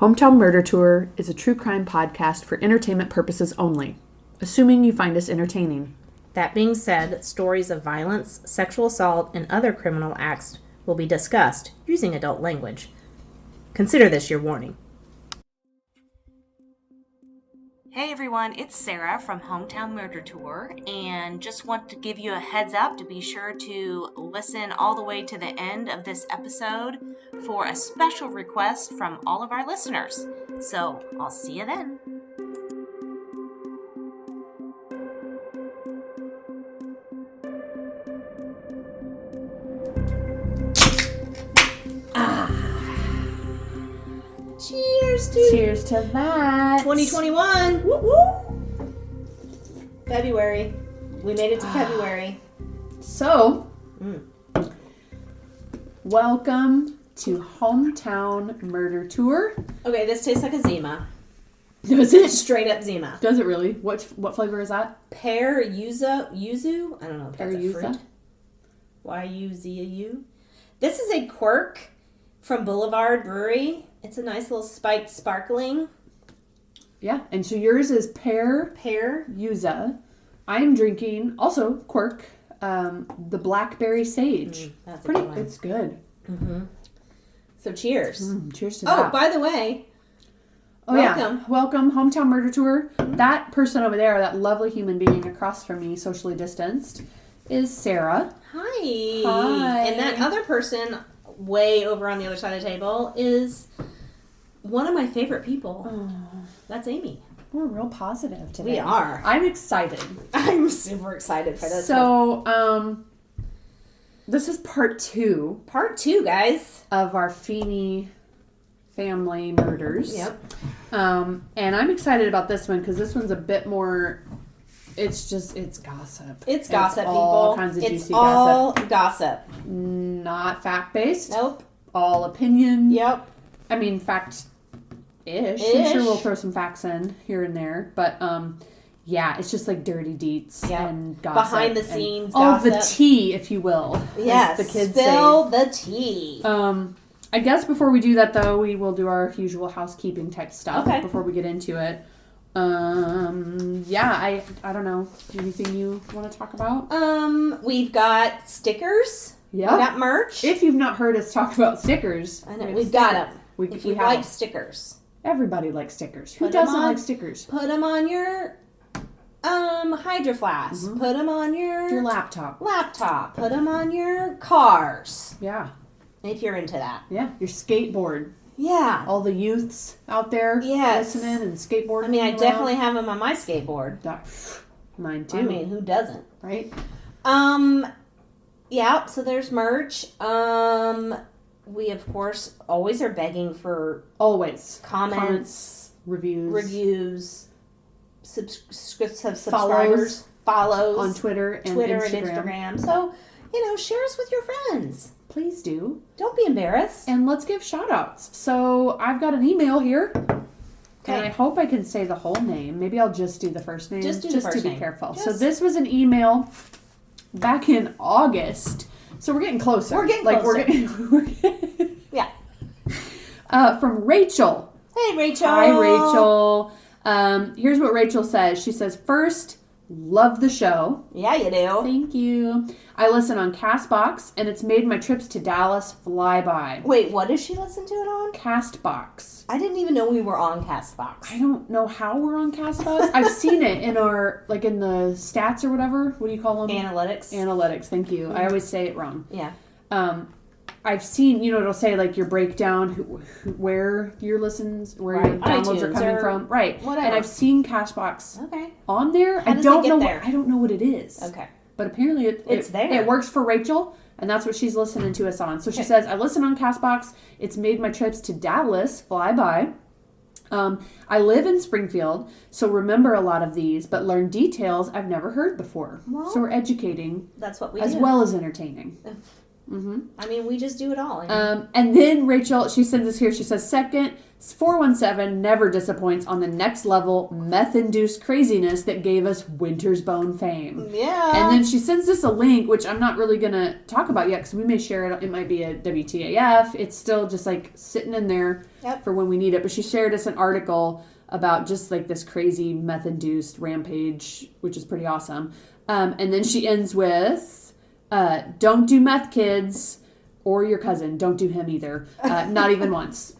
Hometown Murder Tour is a true crime podcast for entertainment purposes only, assuming you find us entertaining. That being said, stories of violence, sexual assault, and other criminal acts will be discussed using adult language. Consider this your warning. Hey everyone, it's Sarah from Hometown Murder Tour, and just want to give you a heads up to be sure to listen all the way to the end of this episode for a special request from all of our listeners. So, I'll see you then. Cheers to that. 2021! Woo woo! February. We made it to February. So, welcome to Hometown Murder Tour. Okay, this tastes like a Zima. Does it? Straight up Zima. Does it really? What flavor is that? Pear yuzu? I don't know if that's a fruit. Y-U-Z-A-U. This is a quirk from Boulevard Brewery. It's a nice little spiked sparkling. Yeah, and so yours is pear yuza. I am drinking, also quirk, the blackberry sage. That's a good one. It's good. Mm-hmm. So cheers. Cheers to that. Oh, by the way, welcome. Welcome, Hometown Murder Tour. That person over there, that lovely human being across from me, socially distanced, is Sarah. Hi. And that other person way over on the other side of the table is one of my favorite people. Oh. That's Amy. We're real positive today. We are. I'm excited. I'm super excited for this. So, this is part 2. Part 2, guys. Of our Feeney family murders. Yep. And I'm excited about this one because this one's a bit more. It's gossip. It's gossip, people. All kinds of juicy It's all gossip. gossip. Not fact-based. Nope. All opinion. Yep. I mean, fact-ish. I'm sure we'll throw some facts in here and there. But, yeah, it's just like dirty deets and gossip. Behind the scenes gossip. All the tea, if you will. Yes. The kids Spill say. the tea. I guess before we do that, though, we will do our usual housekeeping type stuff before we get into it. I don't know. Anything you want to talk about? We've got stickers. Yeah. We got merch. If you've not heard us talk about stickers, I know, we've got them. If you have like them. stickers. Everybody likes stickers. Who doesn't like stickers? Put them on your Hydro Flask. Mm-hmm. Put them on your laptop. Put them on your cars. Yeah. If you're into that. Yeah. Your skateboard. Yeah. All the youths out there listening and skateboarding. I mean, I definitely have them on my skateboard. Mine too. I mean, who doesn't? Right? Yeah, so there's merch. We, of course, always are begging for... Comments, reviews, subscribers, follows. On Twitter and Instagram. So, share us with your friends. Please do. Don't be embarrassed. And let's give shout outs. So I've got an email here. Okay. And I hope I can say the whole name. Maybe I'll just do the first name. Just to be careful. So this was an email back in August. So we're getting closer. Yeah. From Rachel. Hey, Rachel. Hi, Rachel. Here's what Rachel says. She says, first, love the show. Yeah, you do. Thank you. I listen on CastBox, and it's made my trips to Dallas fly by. Wait, what does she listen to it on? CastBox. I didn't even know we were on CastBox. I don't know how we're on CastBox. I've seen it in our, in the stats or whatever. What do you call them? Analytics, thank you. I always say it wrong. Yeah. I've seen, it'll say, your breakdown, where your listens, where your downloads are coming from. Right. Whatever. And I've seen CastBox on there. How does it get there? I don't know what it is. Okay. But apparently it's there. It works for Rachel, and that's what she's listening to us on. So she says, I listen on CastBox. It's made my trips to Dallas fly by. I live in Springfield, so remember a lot of these, but learn details I've never heard before. Well, so we're educating. That's what we do. Well as entertaining. Mm-hmm. I mean, we just do it all. And then Rachel, she sends us here. She says, second, 417 never disappoints on the next level meth-induced craziness that gave us Winter's Bone fame. Yeah. And then she sends us a link, which I'm not really going to talk about yet because we may share it. It might be a WTAF. It's still just sitting in there. for when we need it. But she shared us an article about just like this crazy meth-induced rampage, which is pretty awesome. And then she ends with, don't do meth, kids, or your cousin. Don't do him either. Not even once.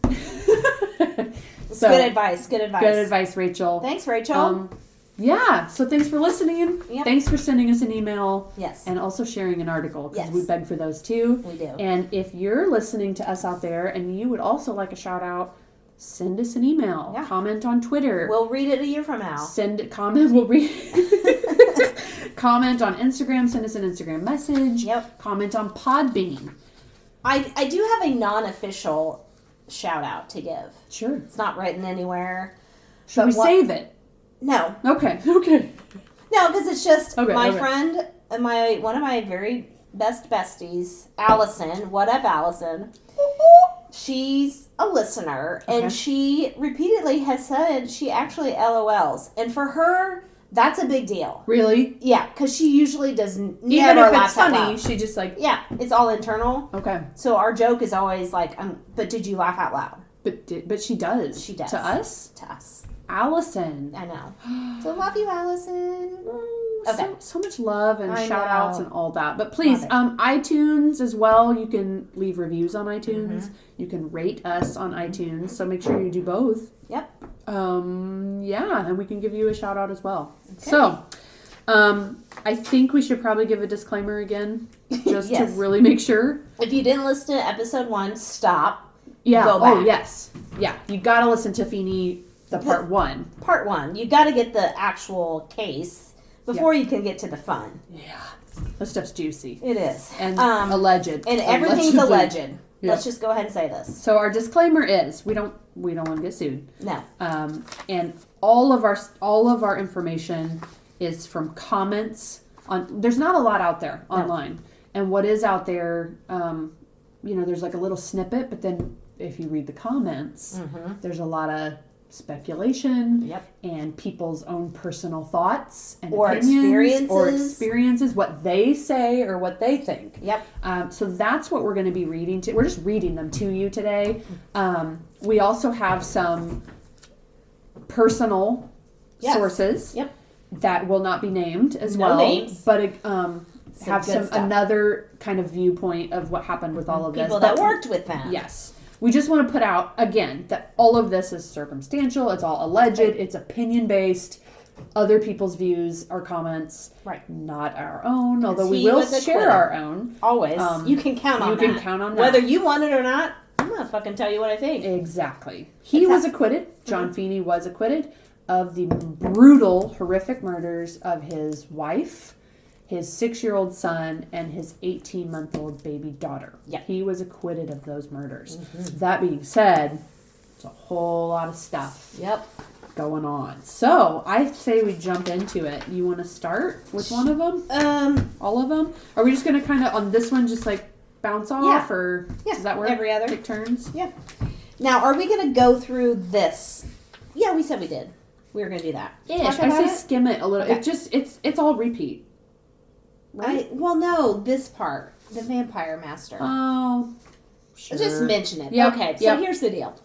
So, good advice. Good advice, Rachel. Thanks, Rachel. Yeah, so thanks for listening. Yep. Thanks for sending us an email. Yes. And also sharing an article, because yes. we beg for those too. We do. And if you're listening to us out there and you would also like a shout out, send us an email. Yeah. Comment on Twitter. We'll read it a year from now. We'll read Comment on Instagram, send us an Instagram message. Yep. Comment on Podbean. I do have a non-official shout out to give. Sure. It's not written anywhere. Should we save it? No. Okay. No, because it's just my friend, one of my very best besties, Allison. What up, Allison? She's a listener, and she repeatedly has said she actually LOLs. And for her, that's a big deal. Really? Yeah, because she usually doesn't. Even if it's funny, she just like... Yeah, it's all internal. Okay. So our joke is always like, but did you laugh out loud? But she does. She does. To us? To us. Allison. I know. So love you, Allison. Okay. So much love and shout outs and all that. But please, iTunes as well. You can leave reviews on iTunes. Mm-hmm. You can rate us on iTunes. So make sure you do both. Yep. Yeah, and we can give you a shout out as well. Okay. So, I think we should probably give a disclaimer again, just to really make sure. If you didn't listen to episode 1, stop. Yeah. Go back. Oh, yes. Yeah. You got to listen to Feeney. The part 1. Part 1. You got to get the actual case before you can get to the fun. Yeah. This stuff's juicy. It is. And alleged. And everything's alleged. Yep. Let's just go ahead and say this. So our disclaimer is we don't want to get sued. No. And all of our information is from comments on. There's not a lot out there online. No. And what is out there, there's like a little snippet, but then if you read the comments, there's a lot of speculation and people's own personal thoughts and opinions or experiences, what they say or what they think. Yep. So that's what we're going to be reading to. We're just reading them to you today. We also have some personal sources that will not be named as well. Names. But have another kind of viewpoint of what happened with all of this. People that worked with them. Yes. We just want to put out, again, that all of this is circumstantial. It's all alleged. It's opinion-based. Other people's views or comments. Right. Not our own, although we will share our own. Always. You can count on that. You can count on that. Whether you want it or not, I'm going to fucking tell you what I think. Exactly. He was acquitted. John Feeney was acquitted of the brutal, horrific murders of his wife, his 6-year-old son, and his 18-month-old baby daughter. Yeah. He was acquitted of those murders. Mm-hmm. That being said, it's a whole lot of stuff going on. So, I say we jump into it. You want to start with one of them? All of them? Are we just going to kind of, on this one, just like bounce off? Or does that work? Every other. Take turns? Yeah. Now, are we going to go through this? Yeah, we said we did. We were going to do that. I say skim it a little. Okay. It's all repeat. Right? No, this part. The Vampire Master. Oh, sure. Just mention it. Yep. Okay, so here's the deal.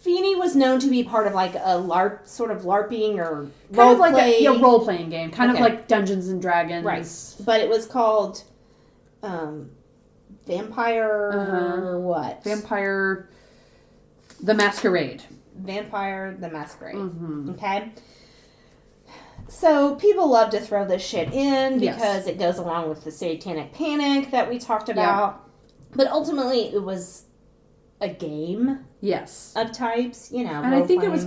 Feeney was known to be part of like a LARP, sort of LARPing or role-playing. Role-playing game. Kind of like Dungeons and Dragons. Right. But it was called Vampire what? Vampire the Masquerade. Vampire the Masquerade. Mm-hmm. Okay? So people love to throw this shit in because it goes along with the satanic panic that we talked about. Yeah. But ultimately it was a game. Yes. Of types, And I think it was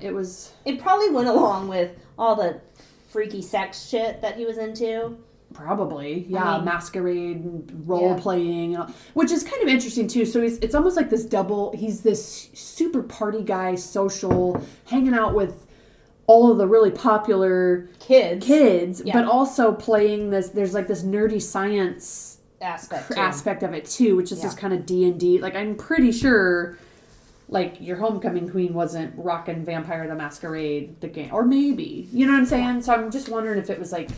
it was. It probably went along with all the freaky sex shit that he was into. Probably. Yeah. Masquerade, role playing, which is kind of interesting too. So it's almost like this he's this super party guy, social, hanging out with all of the really popular kids, but also playing this. There's like this nerdy science aspect of it too, which is this kind of D&D. Like I'm pretty sure, like your Homecoming Queen wasn't rocking Vampire the Masquerade the game, or maybe you know what I'm saying. So I'm just wondering if it was like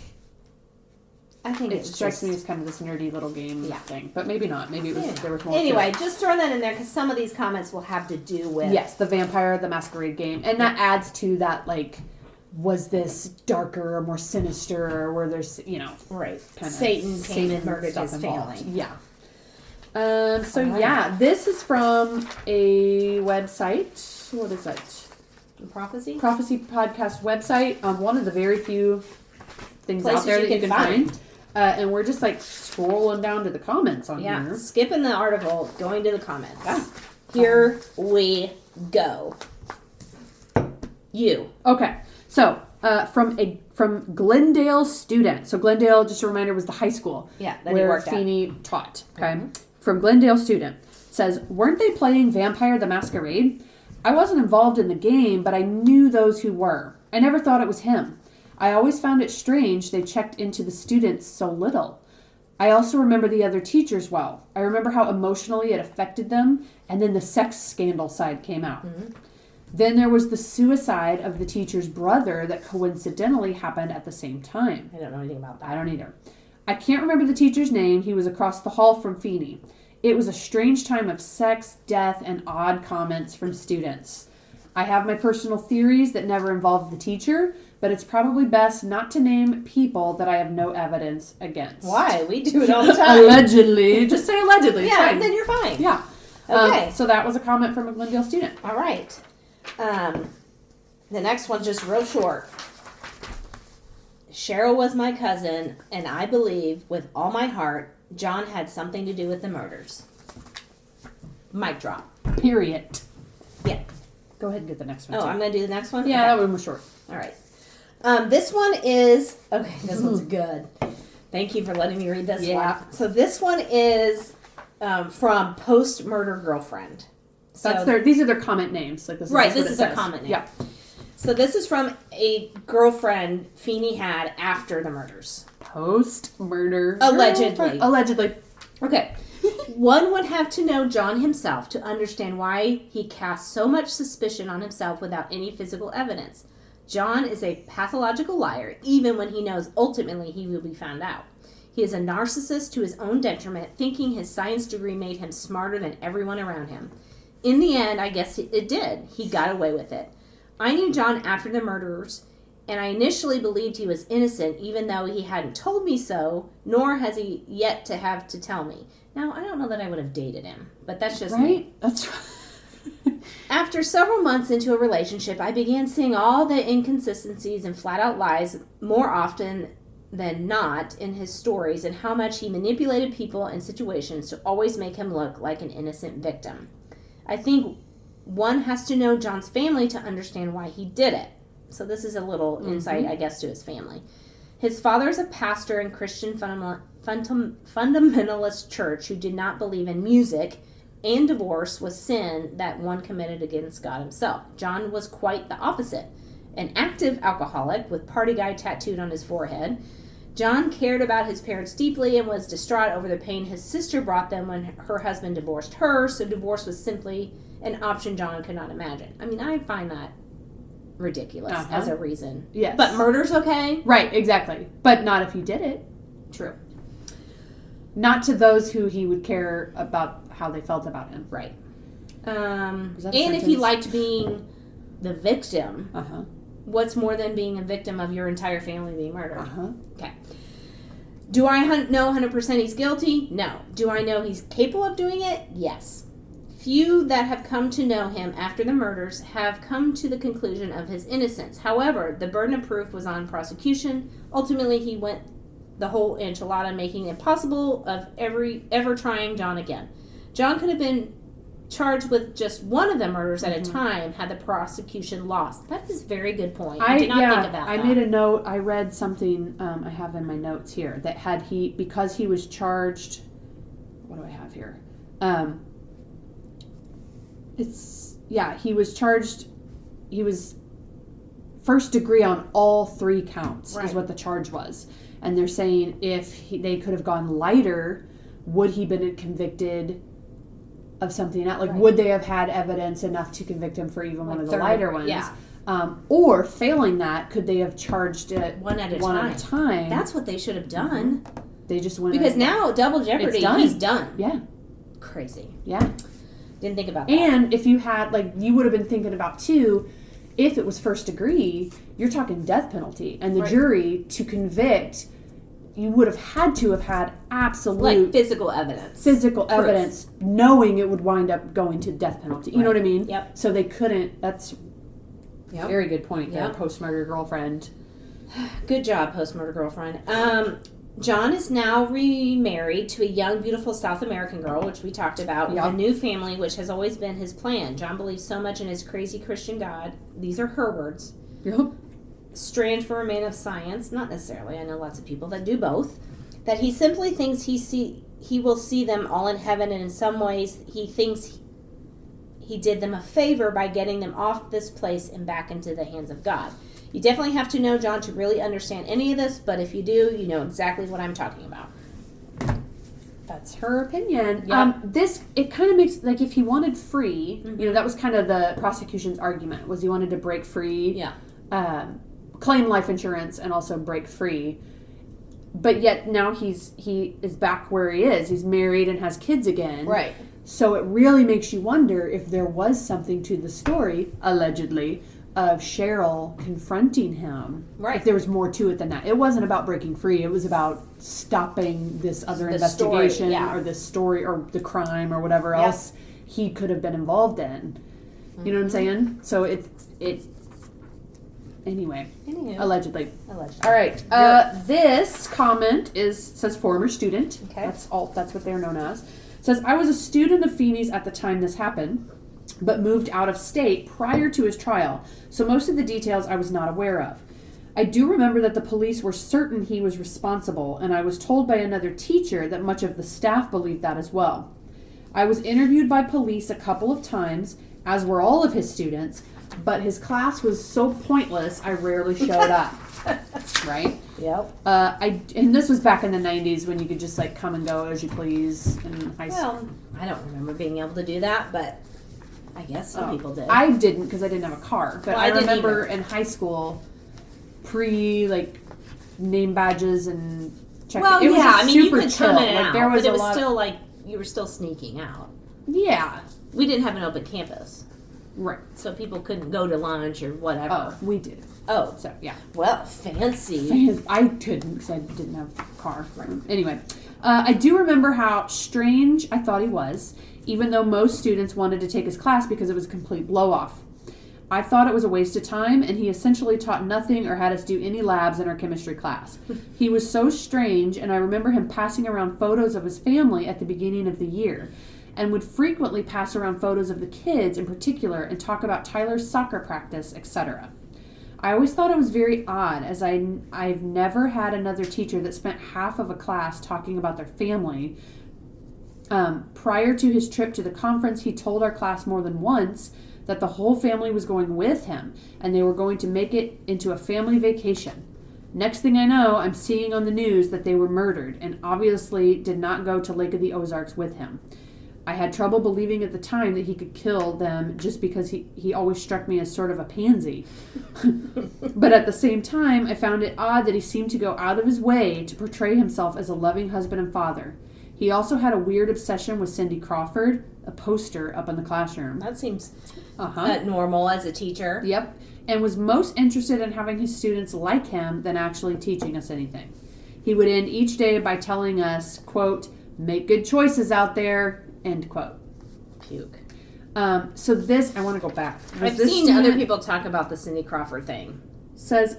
I think it strikes me as kind of this nerdy little game thing, but maybe not. Maybe it was there was more. Anyway, just throw that in there because some of these comments will have to do with the Vampire the Masquerade game, and that adds to that. Like, was this darker or more sinister, or where there's Satan came and murdered his family? Yeah. This is from a website. What is it? Prophecy podcast website. One of the very few things places out there that you can find. And we're just like scrolling down to the comments on here. Skipping the article, going to the comments. Here we go. Okay. So from Glendale student. So Glendale, just a reminder, was the high school where Feeney taught. Okay. Mm-hmm. From Glendale student says, weren't they playing Vampire the Masquerade? I wasn't involved in the game, but I knew those who were. I never thought it was him. I always found it strange they checked into the students so little. I also remember the other teachers well. I remember how emotionally it affected them, and then the sex scandal side came out. Mm-hmm. Then there was the suicide of the teacher's brother that coincidentally happened at the same time. I don't know anything about that. I don't either. I can't remember the teacher's name. He was across the hall from Feeney. It was a strange time of sex, death, and odd comments from students. I have my personal theories that never involved the teacher, but it's probably best not to name people that I have no evidence against. Why? We do it all the time. Allegedly. Just say allegedly. Yeah, and then you're fine. Yeah. Okay. So that was a comment from a Glendale student. All right. The next one's just real short. Cheryl was my cousin, and I believe with all my heart John had something to do with the murders. Mic drop. Period. Yeah. Go ahead and get the next one. Oh, I'm going to do the next one? Yeah, that one was short. All right. This one is... Okay, this one's good. Thank you for letting me read this one. So this one is from Post-Murder Girlfriend. So these are their comment names. Like this is their comment name. Yeah. So this is from a girlfriend Feeney had after the murders. Post-murder. Allegedly. Okay. One would have to know John himself to understand why he cast so much suspicion on himself without any physical evidence. John is a pathological liar, even when he knows ultimately he will be found out. He is a narcissist to his own detriment, thinking his science degree made him smarter than everyone around him. In the end, I guess it did. He got away with it. I knew John after the murders, and I initially believed he was innocent, even though he hadn't told me so, nor has he yet to have to tell me. Now, I don't know that I would have dated him, but that's just me. That's right. After several months into a relationship, I began seeing all the inconsistencies and flat-out lies more often than not in his stories, and how much he manipulated people and situations to always make him look like an innocent victim. I think one has to know John's family to understand why he did it. So this is a little insight, I guess, to his family. His father is a pastor in Christian fundamentalist church who did not believe in music, and divorce was sin that one committed against God himself. John was quite the opposite. An active alcoholic with party guy tattooed on his forehead. John cared about his parents deeply and was distraught over the pain his sister brought them when her husband divorced her, so divorce was simply an option John could not imagine. I mean, I find that ridiculous as a reason. Yes. But murder's okay? Right, exactly. But not if he did it. True. Not to those who he would care about how they felt about him. Right. And if he liked being the victim, what's more than being a victim of your entire family being murdered? Okay. Do I know 100% he's guilty? No. Do I know he's capable of doing it? Yes. Few that have come to know him after the murders have come to the conclusion of his innocence. However, the burden of proof was on prosecution. Ultimately, he went the whole enchilada, making it impossible of ever trying John again. John could have been charged with just one of the murders at a time had the prosecution lost. That is a very good point. I did not think about that. I made a note. I read something I have in my notes here that because he was charged. What do I have here? He was charged. He was first degree on all 3 counts is what the charge was. And they're saying if they could have gone lighter, would he been convicted of something else. Like, would they have had evidence enough to convict him for even one of the lighter ones? Yeah. Or failing that, could they have charged it one at a time? That's what they should have done. Mm-hmm. They just went because now double jeopardy. He's done. Yeah. Crazy. Yeah. Didn't think about that. And if you had, like, you would have been thinking about too, if it was first degree, you're talking death penalty, and the jury to convict, you would have had absolute physical evidence, knowing it would wind up going to death penalty. You know what I mean? Yep. So they couldn't. That's very good point there, post-murder girlfriend. Good job, post-murder girlfriend. John is now remarried to a young, beautiful South American girl, which we talked about, with a new family, which has always been his plan. John believes so much in his crazy Christian God. These are her words. Yep. Strange for a man of science. Not necessarily. I know lots of people that do both. That he simply thinks he will see them all in heaven, and in some ways he thinks he did them a favor by getting them off this place and back into the hands of God. You definitely have to know John to really understand any of this, but if you do, you know exactly what I'm talking about. That's her opinion. Yep. It kind of makes, like, if he wanted free, you know, that was kind of the prosecution's argument, was he wanted to break free, claim life insurance, and also break free. But yet now he is back where he is. He's married and has kids again. Right. So it really makes you wonder if there was something to the story, allegedly, of Cheryl confronting him. Right. If there was more to it than that. It wasn't about breaking free. It was about stopping this other investigation or this story or the crime or whatever else he could have been involved in. You know what I'm saying? So Anyway. Allegedly. All right. This comment says former student. Okay. That's what they're known as. Says, I was a student of Feeney's at the time this happened, but moved out of state prior to his trial, so most of the details I was not aware of. I do remember that the police were certain he was responsible, and I was told by another teacher that much of the staff believed that as well. I was interviewed by police a couple of times, as were all of his students, but his class was so pointless I rarely showed up. Right? Yep. And this was back in the 90s when you could just, like, come and go as you please in high school. Well, I don't remember being able to do that, but I guess some people did. I didn't because I didn't have a car. But I remember in high school, name badges and check. Well, it was I mean, you could chill. come in and out, there was but it was still like you were still sneaking out. Yeah. We didn't have an open campus. Right. So people couldn't go to lunch or whatever. Oh, we did. Oh. So, yeah. Well, fancy. I couldn't because I didn't have a car. Right. Anyway, I do remember how strange I thought he was, even though most students wanted to take his class because it was a complete blow-off. I thought it was a waste of time, and he essentially taught nothing or had us do any labs in our chemistry class. He was so strange, and I remember him passing around photos of his family at the beginning of the year, and would frequently pass around photos of the kids in particular and talk about Tyler's soccer practice, etc. I always thought it was very odd, as I've never had another teacher that spent half of a class talking about their family. Prior to his trip to the conference, he told our class more than once that the whole family was going with him, and they were going to make it into a family vacation. Next thing I know, I'm seeing on the news that they were murdered, and obviously did not go to Lake of the Ozarks with him. I had trouble believing at the time that he could kill them just because he always struck me as sort of a pansy. But at the same time, I found it odd that he seemed to go out of his way to portray himself as a loving husband and father. He also had a weird obsession with Cindy Crawford, a poster up in the classroom. That seems normal as a teacher. Yep. And was most interested in having his students like him than actually teaching us anything. He would end each day by telling us, quote, make good choices out there, end quote. Puke. So this, I want to go back. I've seen other people talk about the Cindy Crawford thing. Says,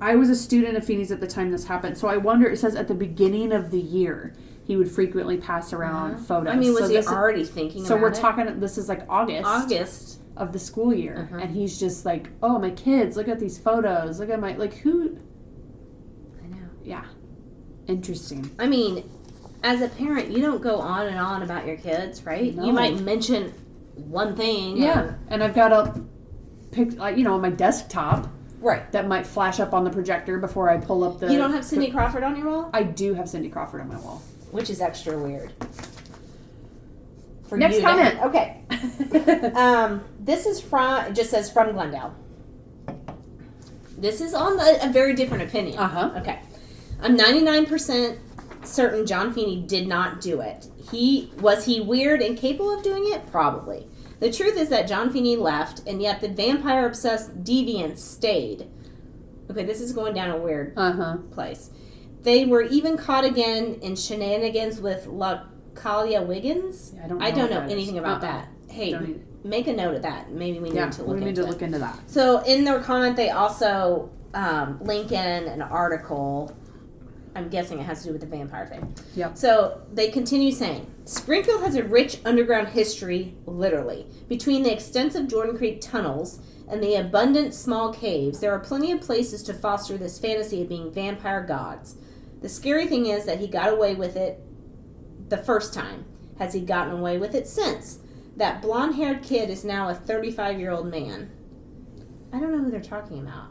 I was a student of Feeney's at the time this happened. So I wonder, it says at the beginning of the year, he would frequently pass around photos. I mean, was he already thinking about it? So we're talking, this is like August of the school year. And he's just like, oh, my kids, look at these photos. Look at my, like, who? I know. Yeah. Interesting. I mean, as a parent, you don't go on and on about your kids, right? No. You might mention one thing. Yeah. And I've got a pic, on my desktop. Right. That might flash up on the projector before I pull up the... You don't have Cindy Crawford on your wall? I do have Cindy Crawford on my wall. Which is extra weird. for Next you. comment. Okay. This is from, it just says from Glendale. This is on a very different opinion. Okay. I'm 99% certain John Feeney did not do it. Was he weird and capable of doing it? Probably. The truth is that John Feeney left, and yet the vampire-obsessed deviants stayed. Okay, this is going down a weird place. They were even caught again in shenanigans with LaCalia Wiggins. Yeah, I don't know anything about that. Hey, make a note of that. Maybe we need to look into that. So in their comment, they also link in an article. I'm guessing it has to do with the vampire thing. Yep. So they continue saying, Springfield has a rich underground history, literally. Between the extensive Jordan Creek tunnels and the abundant small caves, there are plenty of places to foster this fantasy of being vampire gods. The scary thing is that he got away with it the first time. Has he gotten away with it since? That blonde-haired kid is now a 35-year-old man. I don't know who they're talking about.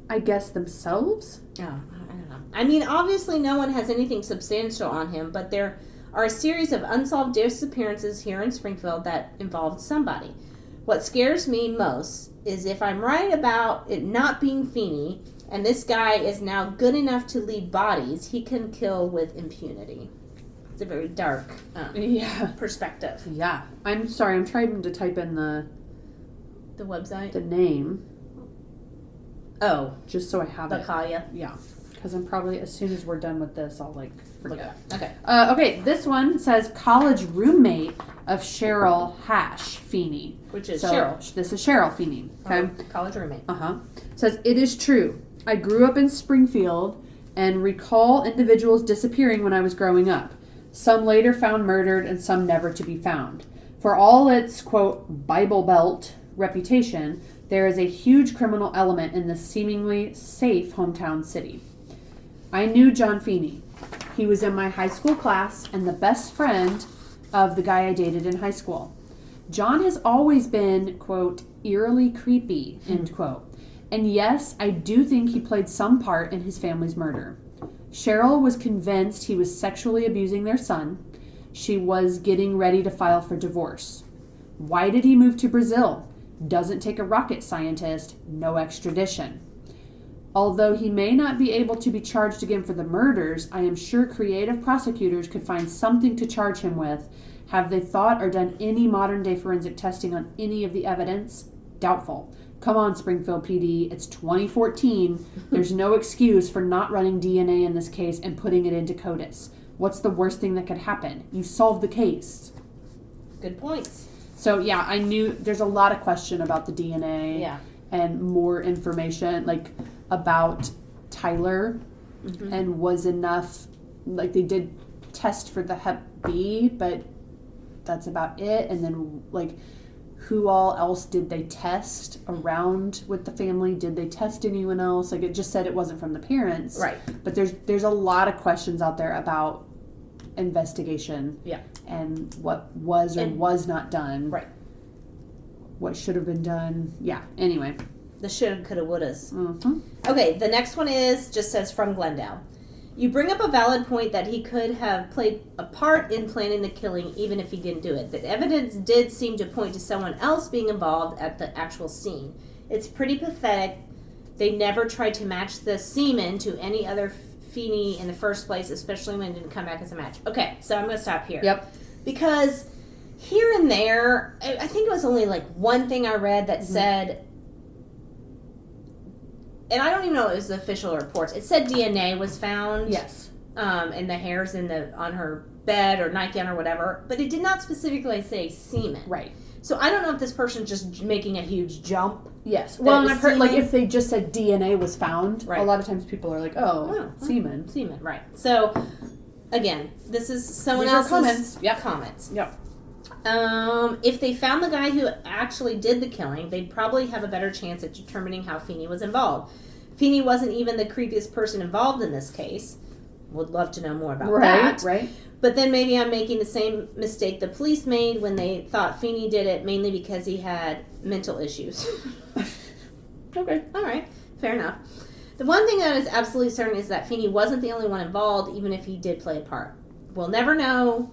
I guess themselves? Oh, I don't know. I mean, obviously no one has anything substantial on him, but there are a series of unsolved disappearances here in Springfield that involved somebody. What scares me most is if I'm right about it not being Feeney, and this guy is now good enough to leave bodies, he can kill with impunity. It's a very dark perspective. Yeah. I'm sorry, I'm trying to type in the website? The name. Oh. Just so I have it. LaCalia? Yeah. Because I'm probably, as soon as we're done with this, I'll, forget. Okay. Okay, this one says college roommate of Cheryl Feeney. Which is Cheryl. This is Cheryl Feeney. Okay. College roommate. Says, it is true. I grew up in Springfield and recall individuals disappearing when I was growing up. Some later found murdered and some never to be found. For all its, quote, Bible Belt reputation, there is a huge criminal element in this seemingly safe hometown city. I knew John Feeney. He was in my high school class and the best friend of the guy I dated in high school. John has always been, quote, eerily creepy, end quote. And yes, I do think he played some part in his family's murder. Cheryl was convinced he was sexually abusing their son. She was getting ready to file for divorce. Why did he move to Brazil? Doesn't take a rocket scientist, no extradition. Although he may not be able to be charged again for the murders, I am sure creative prosecutors could find something to charge him with. Have they thought or done any modern-day forensic testing on any of the evidence? Doubtful. Come on, Springfield PD. It's 2014. There's no excuse for not running DNA in this case and putting it into CODIS. What's the worst thing that could happen? You solved the case. Good points. So, yeah, I knew there's a lot of question about the DNA and more information, about Tyler and was enough, they did test for the Hep B, but that's about it. And then, who all else did they test around with the family? Did they test anyone else? It just said it wasn't from the parents. Right. But there's a lot of questions out there about investigation. Yeah. And what was or was not done. Right. What should have been done. Yeah. Anyway. The shoulda, coulda, wouldas. Mm-hmm. Okay, the next one just says from Glendale. You bring up a valid point that he could have played a part in planning the killing even if he didn't do it. The evidence did seem to point to someone else being involved at the actual scene. It's pretty pathetic. They never tried to match the semen to any other Feeney in the first place, especially when it didn't come back as a match. Okay, so I'm going to stop here. Yep. Because here and there, I think it was only one thing I read that said, and I don't even know if it was the official reports. It said DNA was found. Yes. And the hairs on her bed or nightgown or whatever, but it did not specifically say semen. Right. So I don't know if this person's just making a huge jump. Yes. Well, and I've heard if they just said DNA was found, right. A lot of times people are like, semen. Semen, right. So again, this is someone else's comments. Yep. If they found the guy who actually did the killing, they'd probably have a better chance at determining how Feeney was involved. Feeney wasn't even the creepiest person involved in this case. Would love to know more about that. Right. But then maybe I'm making the same mistake the police made when they thought Feeney did it mainly because he had mental issues. Okay. All right. Fair enough. The one thing that is absolutely certain is that Feeney wasn't the only one involved, even if he did play a part. We'll never know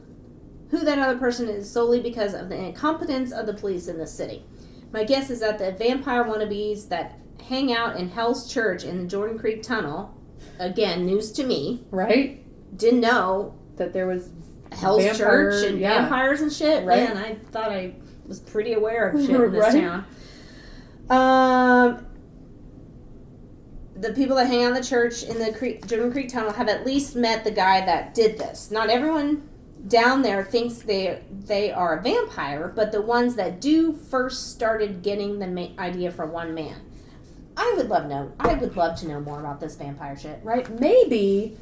who that other person is solely because of the incompetence of the police in this city. My guess is that the vampire wannabes that hang out in Hell's Church in the Jordan Creek Tunnel, again, news to me. Right? Didn't know that there was Hell's Church and vampires and shit. Right. Man, I thought I was pretty aware of shit in this town. The people that hang out in the church in the Jordan Creek Tunnel have at least met the guy that did this. Not everyone down there thinks they are a vampire, but the ones that do first started getting the idea from one man. I would love to know more about this vampire shit. Right? Maybe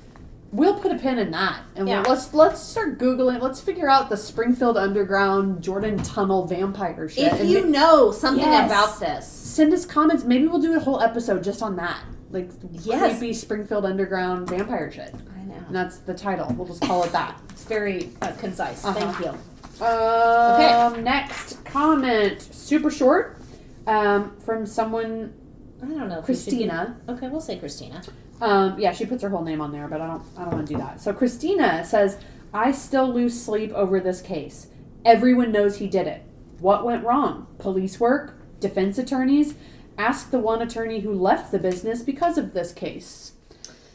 we'll put a pin in that, and let's start Googling. Let's figure out the Springfield Underground Jordan Tunnel vampire shit. If you know something about this, send us comments. Maybe we'll do a whole episode just on that, like creepy Springfield Underground vampire shit. I know, and that's the title. We'll just call it that. It's very concise. Thank you. Okay. Next comment, super short, from someone. I don't know. Christina. Okay, we'll say Christina. Yeah, she puts her whole name on there, but I don't want to do that. So Christina says, I still lose sleep over this case. Everyone knows he did it. What went wrong? Police work? Defense attorneys? Ask the one attorney who left the business because of this case.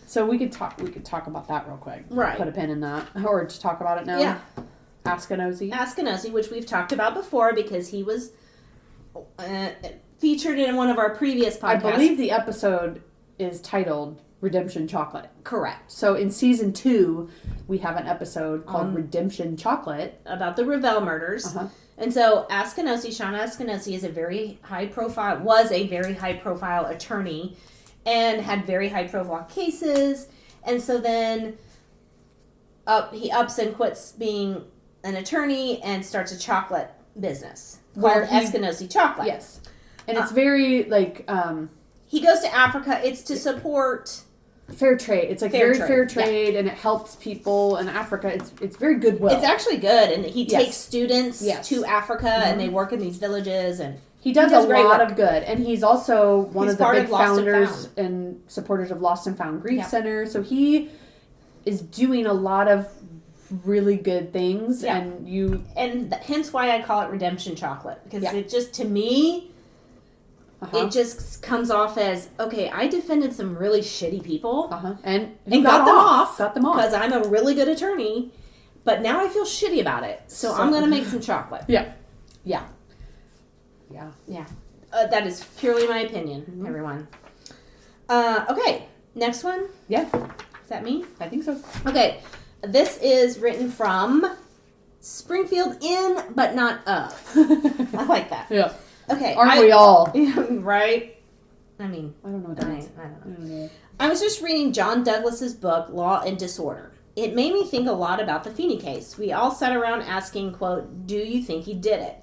So we could talk about that real quick. Right. Put a pin in that. Or to talk about it now. Yeah. Ask-a-nosy, which we've talked about before because he was featured in one of our previous podcasts. I believe the episode is titled Redemption Chocolate. Correct. So in season 2, we have an episode called Redemption Chocolate. About the Revell murders. Uh-huh. And so Sean Askinosie was a very high profile attorney and had very high profile cases. And so then he ups and quits being an attorney and starts a chocolate business called Askinosie Chocolate. Yes. And it's very, like... he goes to Africa. It's to support... Fair trade. It's like fair trade, and it helps people in Africa. It's very goodwill. It's actually good, and he takes students to Africa, and they work in these villages, and he does a lot of good. And he's also one of the big founders and supporters of Lost and Found Grief Center. So he is doing a lot of really good things, and hence why I call it Redemption Chocolate, because it just, to me, it just comes off as, okay, I defended some really shitty people and got them off because I'm a really good attorney, but now I feel shitty about it, so I'm going to make some chocolate. Yeah. That is purely my opinion, everyone. Okay, next one. Yeah. Is that me? I think so. Okay, this is written from Springfield in, but not of. I like that. Yeah. Okay. Aren't we all? Right? I mean, I don't know what that is. I don't know. I was just reading John Douglas's book, Law and Disorder. It made me think a lot about the Feeney case. We all sat around asking, quote, do you think he did it?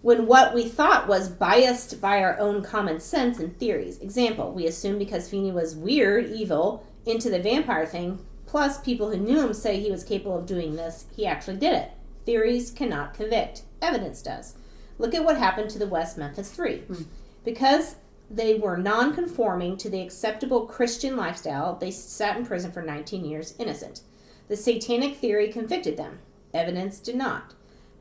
When what we thought was biased by our own common sense and theories. Example, we assumed because Feeney was weird, evil, into the vampire thing, plus people who knew him say he was capable of doing this, he actually did it. Theories cannot convict. Evidence does. Look at what happened to the West Memphis Three. Because they were non-conforming to the acceptable Christian lifestyle, they sat in prison for 19 years innocent. The satanic theory convicted them. Evidence did not.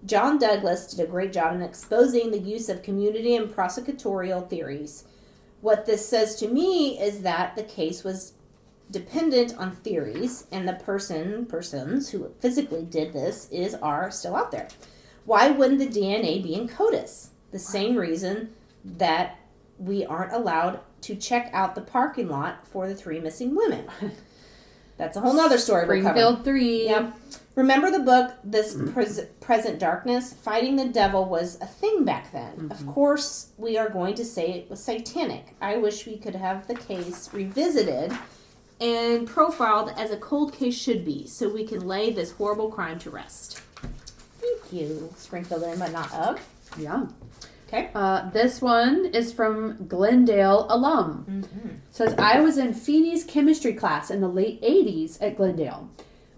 John Douglas did a great job in exposing the use of community and prosecutorial theories. What this says to me is that the case was dependent on theories, and the persons who physically did this are still out there. Why wouldn't the DNA be in CODIS? The same reason that we aren't allowed to check out the parking lot for the 3 missing women. That's a whole nother story. Springfield 3. Yeah. Remember the book, This Present Darkness? Fighting the devil was a thing back then. Of course, we are going to say it was satanic. I wish we could have the case revisited and profiled as a cold case should be, so we can lay this horrible crime to rest. Thank you, Springfield in, but not of. Yeah. Okay. This one is from Glendale alum. Says, I was in Feeney's chemistry class in the late 80s at Glendale.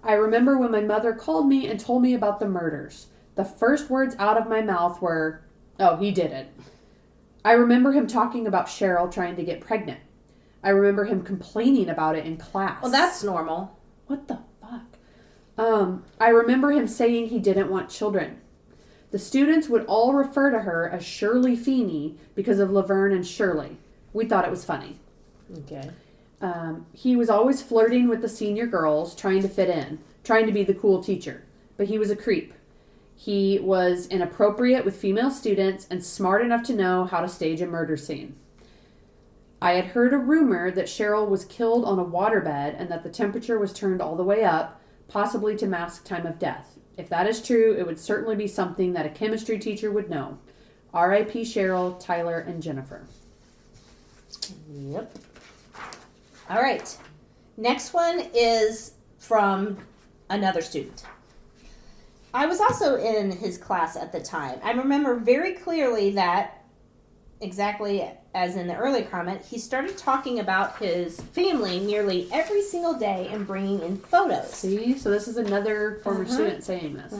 I remember when my mother called me and told me about the murders. The first words out of my mouth were, oh, he did it. I remember him talking about Cheryl trying to get pregnant. I remember him complaining about it in class. Well, that's normal. What the fuck? I remember him saying he didn't want children. The students would all refer to her as Shirley Feeney because of Laverne and Shirley. We thought it was funny. Okay. He was always flirting with the senior girls, trying to fit in, trying to be the cool teacher. But he was a creep. He was inappropriate with female students and smart enough to know how to stage a murder scene. I had heard a rumor that Cheryl was killed on a waterbed and that the temperature was turned all the way up, possibly to mask time of death. If that is true, it would certainly be something that a chemistry teacher would know. R.I.P. Cheryl, Tyler, and Jennifer. Yep. All right. Next one is from another student. I was also in his class at the time. I remember very clearly that, exactly as in the early comment, he started talking about his family nearly every single day and bringing in photos. See? So this is another former student saying this.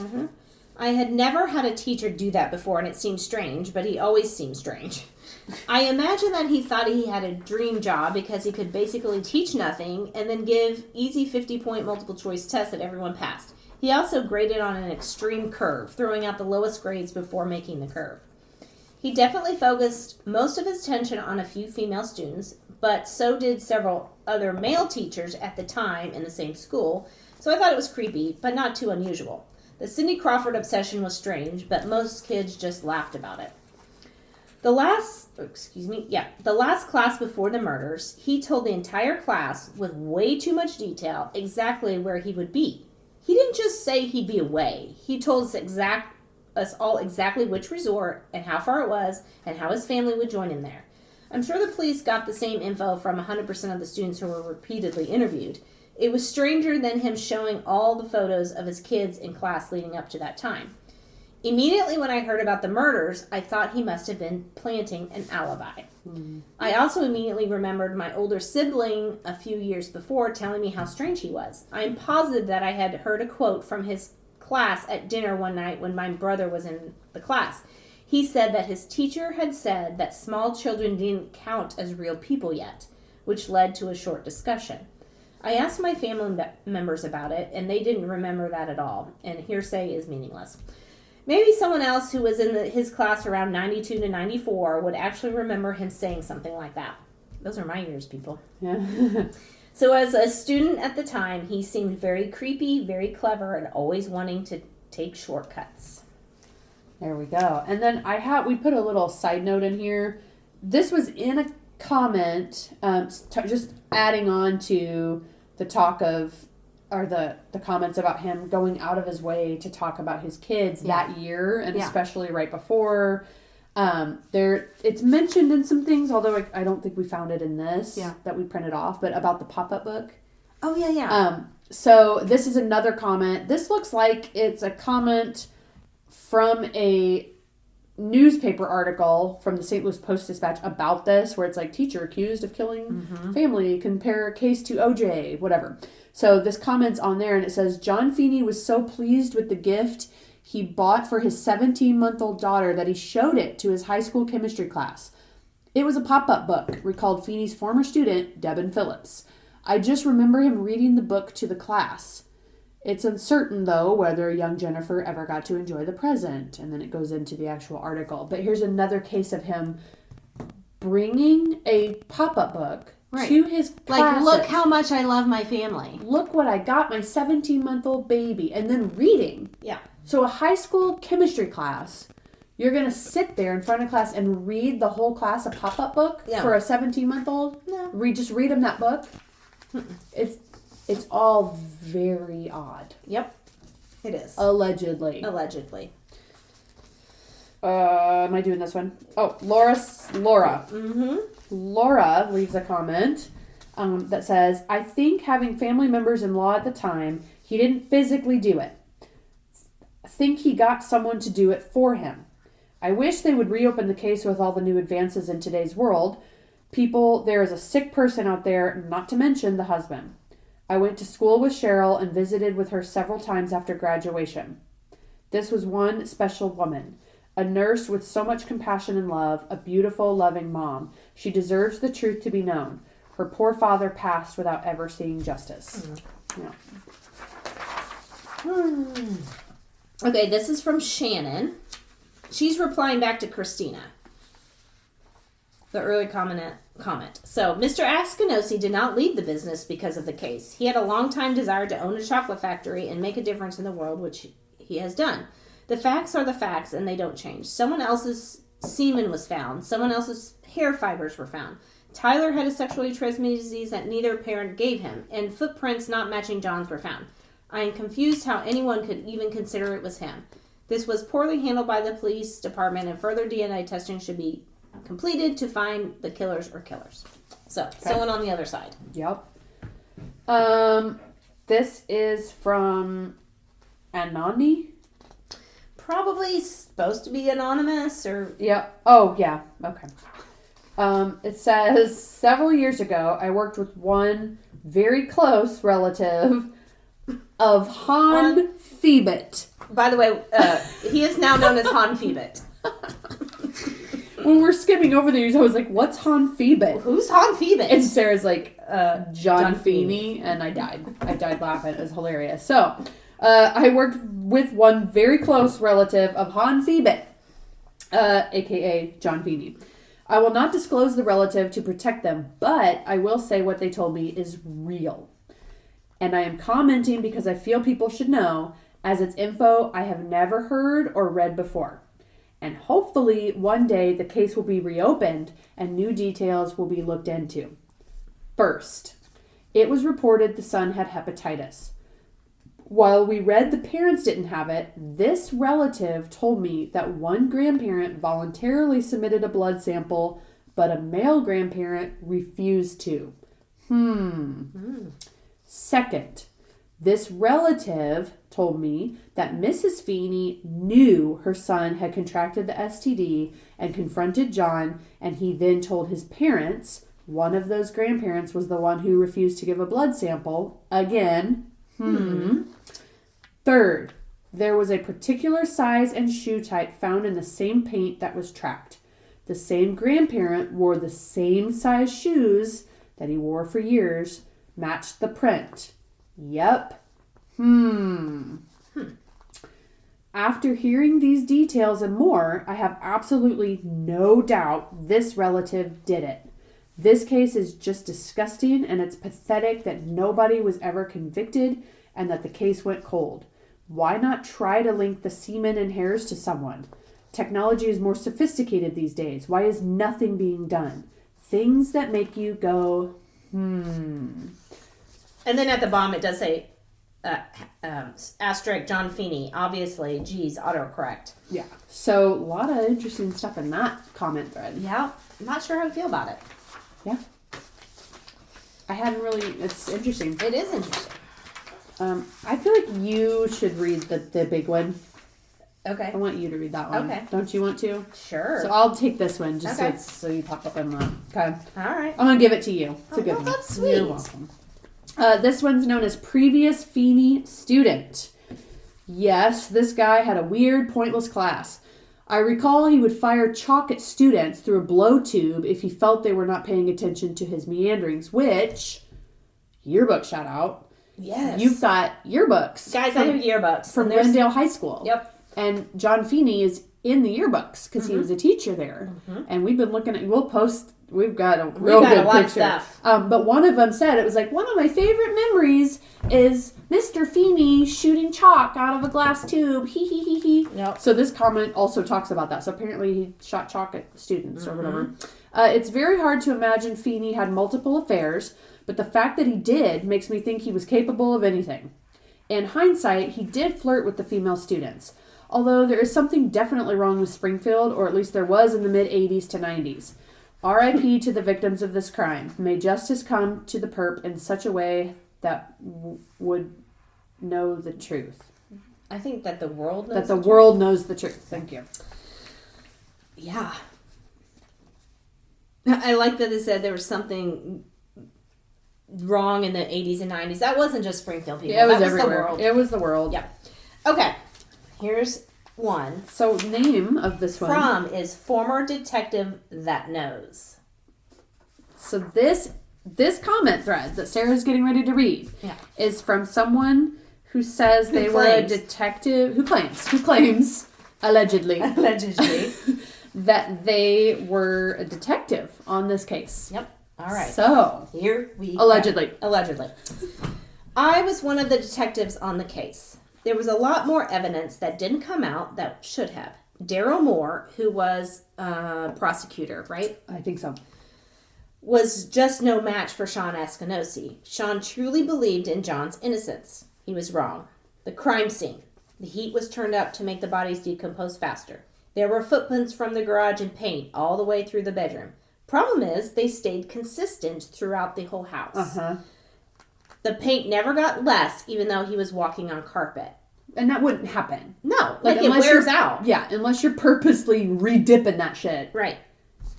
I had never had a teacher do that before, and it seemed strange, but he always seemed strange. I imagine that he thought he had a dream job because he could basically teach nothing and then give easy 50-point multiple choice tests that everyone passed. He also graded on an extreme curve, throwing out the lowest grades before making the curve. He definitely focused most of his attention on a few female students, but so did several other male teachers at the time in the same school, so I thought it was creepy, but not too unusual. The Cindy Crawford obsession was strange, but most kids just laughed about it. The last class before the murders, he told the entire class with way too much detail exactly where he would be. He didn't just say he'd be away. He told us all exactly which resort and how far it was and how his family would join him there. I'm sure the police got the same info from 100% of the students who were repeatedly interviewed. It was stranger than him showing all the photos of his kids in class leading up to that time. Immediately when I heard about the murders, I thought he must have been planting an alibi. I also immediately remembered my older sibling a few years before telling me how strange he was. I am positive that I had heard a quote from his class at dinner one night when my brother was in the class. He said that his teacher had said that small children didn't count as real people yet, which led to a short discussion. I asked my family members about it, and they didn't remember that at all, and hearsay is meaningless. Maybe someone else who was in his class around 92 to 94 would actually remember him saying something like that. Those are my years, people. Yeah. So as a student at the time, he seemed very creepy, very clever, and always wanting to take shortcuts. There we go. And then we put a little side note in here. This was in a comment, just adding on to the talk of, or the comments about him going out of his way to talk about his kids that year, and especially right before. It's mentioned in some things, although I don't think we found it in this that we printed off, but about the pop-up book. Oh, yeah. So this is another comment. This looks like it's a comment from a newspaper article from the St. Louis Post-Dispatch about this, where it's like, teacher accused of killing family, compare case to OJ, whatever. So this comment's on there, and it says, John Feeney was so pleased with the gift he bought for his 17-month-old daughter that he showed it to his high school chemistry class. It was a pop-up book, recalled Feeney's former student, Devin Phillips. I just remember him reading the book to the class. It's uncertain, though, whether young Jennifer ever got to enjoy the present. And then it goes into the actual article. But here's another case of him bringing a pop-up book to his classes. Like, look how much I love my family. Look what I got my 17-month-old baby. And then reading. Yeah. So a high school chemistry class, you're going to sit there in front of class and read the whole class a pop-up book for a 17-month-old? No. Just read them that book? It's all very odd. Yep. It is. Allegedly. Am I doing this one? Oh, Laura. Mm-hmm. Laura leaves a comment that says, I think having family members in law at the time, he didn't physically do it. I think he got someone to do it for him. I wish they would reopen the case with all the new advances in today's world. There is a sick person out there, not to mention the husband. I went to school with Cheryl and visited with her several times after graduation. This was one special woman, a nurse with so much compassion and love, a beautiful, loving mom. She deserves the truth to be known. Her poor father passed without ever seeing justice. Yeah. Okay, this is from Shannon. She's replying back to Christina. The early comment. So, Mr. Askinosi did not leave the business because of the case. He had a long-time desire to own a chocolate factory and make a difference in the world, which he has done. The facts are the facts, and they don't change. Someone else's semen was found. Someone else's hair fibers were found. Tyler had a sexually transmitted disease that neither parent gave him, and footprints not matching John's were found. I am confused how anyone could even consider it was him. This was poorly handled by the police department, and further DNA testing should be completed to find the killers or killers. So, someone on the other side. Yep. This is from Anandi. Probably supposed to be anonymous or... Yep. Oh, yeah. Okay. It says, several years ago, I worked with one very close relative of Han Phoebit. By the way, he is now known as Han Phoebit. When we're skimming over these, I was like, what's Han Phoebit? Who's Han Phoebit? And Sarah's like, John Feeney. And I died. I died laughing. It was hilarious. So, I worked with one very close relative of Han Phoebit, a.k.a. John Feeney. I will not disclose the relative to protect them, but I will say what they told me is real. And I am commenting because I feel people should know, as it's info I have never heard or read before. And hopefully one day the case will be reopened and new details will be looked into. First, it was reported the son had hepatitis. While we read the parents didn't have it, this relative told me that one grandparent voluntarily submitted a blood sample, but a male grandparent refused to. Second, this relative told me that Mrs. Feeney knew her son had contracted the STD and confronted John, and he then told his parents. One of those grandparents was the one who refused to give a blood sample. Again. Third, there was a particular size and shoe type found in the same paint that was tracked. The same grandparent wore the same size shoes that he wore for years, matched the print. Yep. After hearing these details and more, I have absolutely no doubt this relative did it. This case is just disgusting, and it's pathetic that nobody was ever convicted and that the case went cold. Why not try to link the semen and hairs to someone? Technology is more sophisticated these days. Why is nothing being done? Things that make you go, And then at the bottom it does say, asterisk John Feeney. Obviously, geez, autocorrect. Yeah. So, a lot of interesting stuff in that comment thread. Yeah. I'm not sure how to feel about it. Yeah. I hadn't really, it's interesting. It is interesting. I feel like you should read the big one. Okay. I want you to read that one. Okay. Don't you want to? Sure. So I'll take this one just Okay. so you pop up in the... Okay. All right. I'm going to give it to you. It's a good one. That's sweet. You're welcome. This one's known as Previous Feeney Student. Yes, this guy had a weird, pointless class. I recall he would fire chalk at students through a blow tube if he felt they were not paying attention to his meanderings, which, yearbook shout out. Yes. You've got yearbooks. Guys, I have yearbooks. From Glendale High School. Yep. And John Feeney is in the yearbooks because he was a teacher there. And we've been looking at, we'll post, we've got a real good a lot picture. of stuff. But one of them said, it was like, one of my favorite memories is Mr. Feeney shooting chalk out of a glass tube. Hee hee hee hee. Yep. So this comment also talks about that. So apparently he shot chalk at students or whatever. It's very hard to imagine Feeney had multiple affairs, but the fact that he did makes me think he was capable of anything. In hindsight, he did flirt with the female students. Although there is something definitely wrong with Springfield, or at least there was in the mid-'80s to 90s. R.I.P. to the victims of this crime. May justice come to the perp in such a way that would know the truth. I think that the world knows That the world knows the truth. Thank you. Yeah. I like that it said there was something wrong in the 80s and 90s. That wasn't just Springfield people. Yeah, it was that everywhere. Was the world. It was the world. Yeah. Okay. Here's one. So name of this one. From is Former Detective That Knows. So this comment thread that Sarah's getting ready to read is from someone who says they were a detective. Who claims, allegedly, that they were a detective on this case. Yep. All right. So here we allegedly. I was one of the detectives on the case. There was a lot more evidence that didn't come out that should have. Daryl Moore, who was a prosecutor, right? I think so. Was just no match for Sean Askinosie. Sean truly believed in John's innocence. He was wrong. The crime scene. The heat was turned up to make the bodies decompose faster. There were footprints from the garage and paint all the way through the bedroom. Problem is, they stayed consistent throughout the whole house. Uh-huh. The paint never got less, even though he was walking on carpet. And that wouldn't happen. No, like it wears out. Yeah, unless you're purposely re-dipping that shit. Right.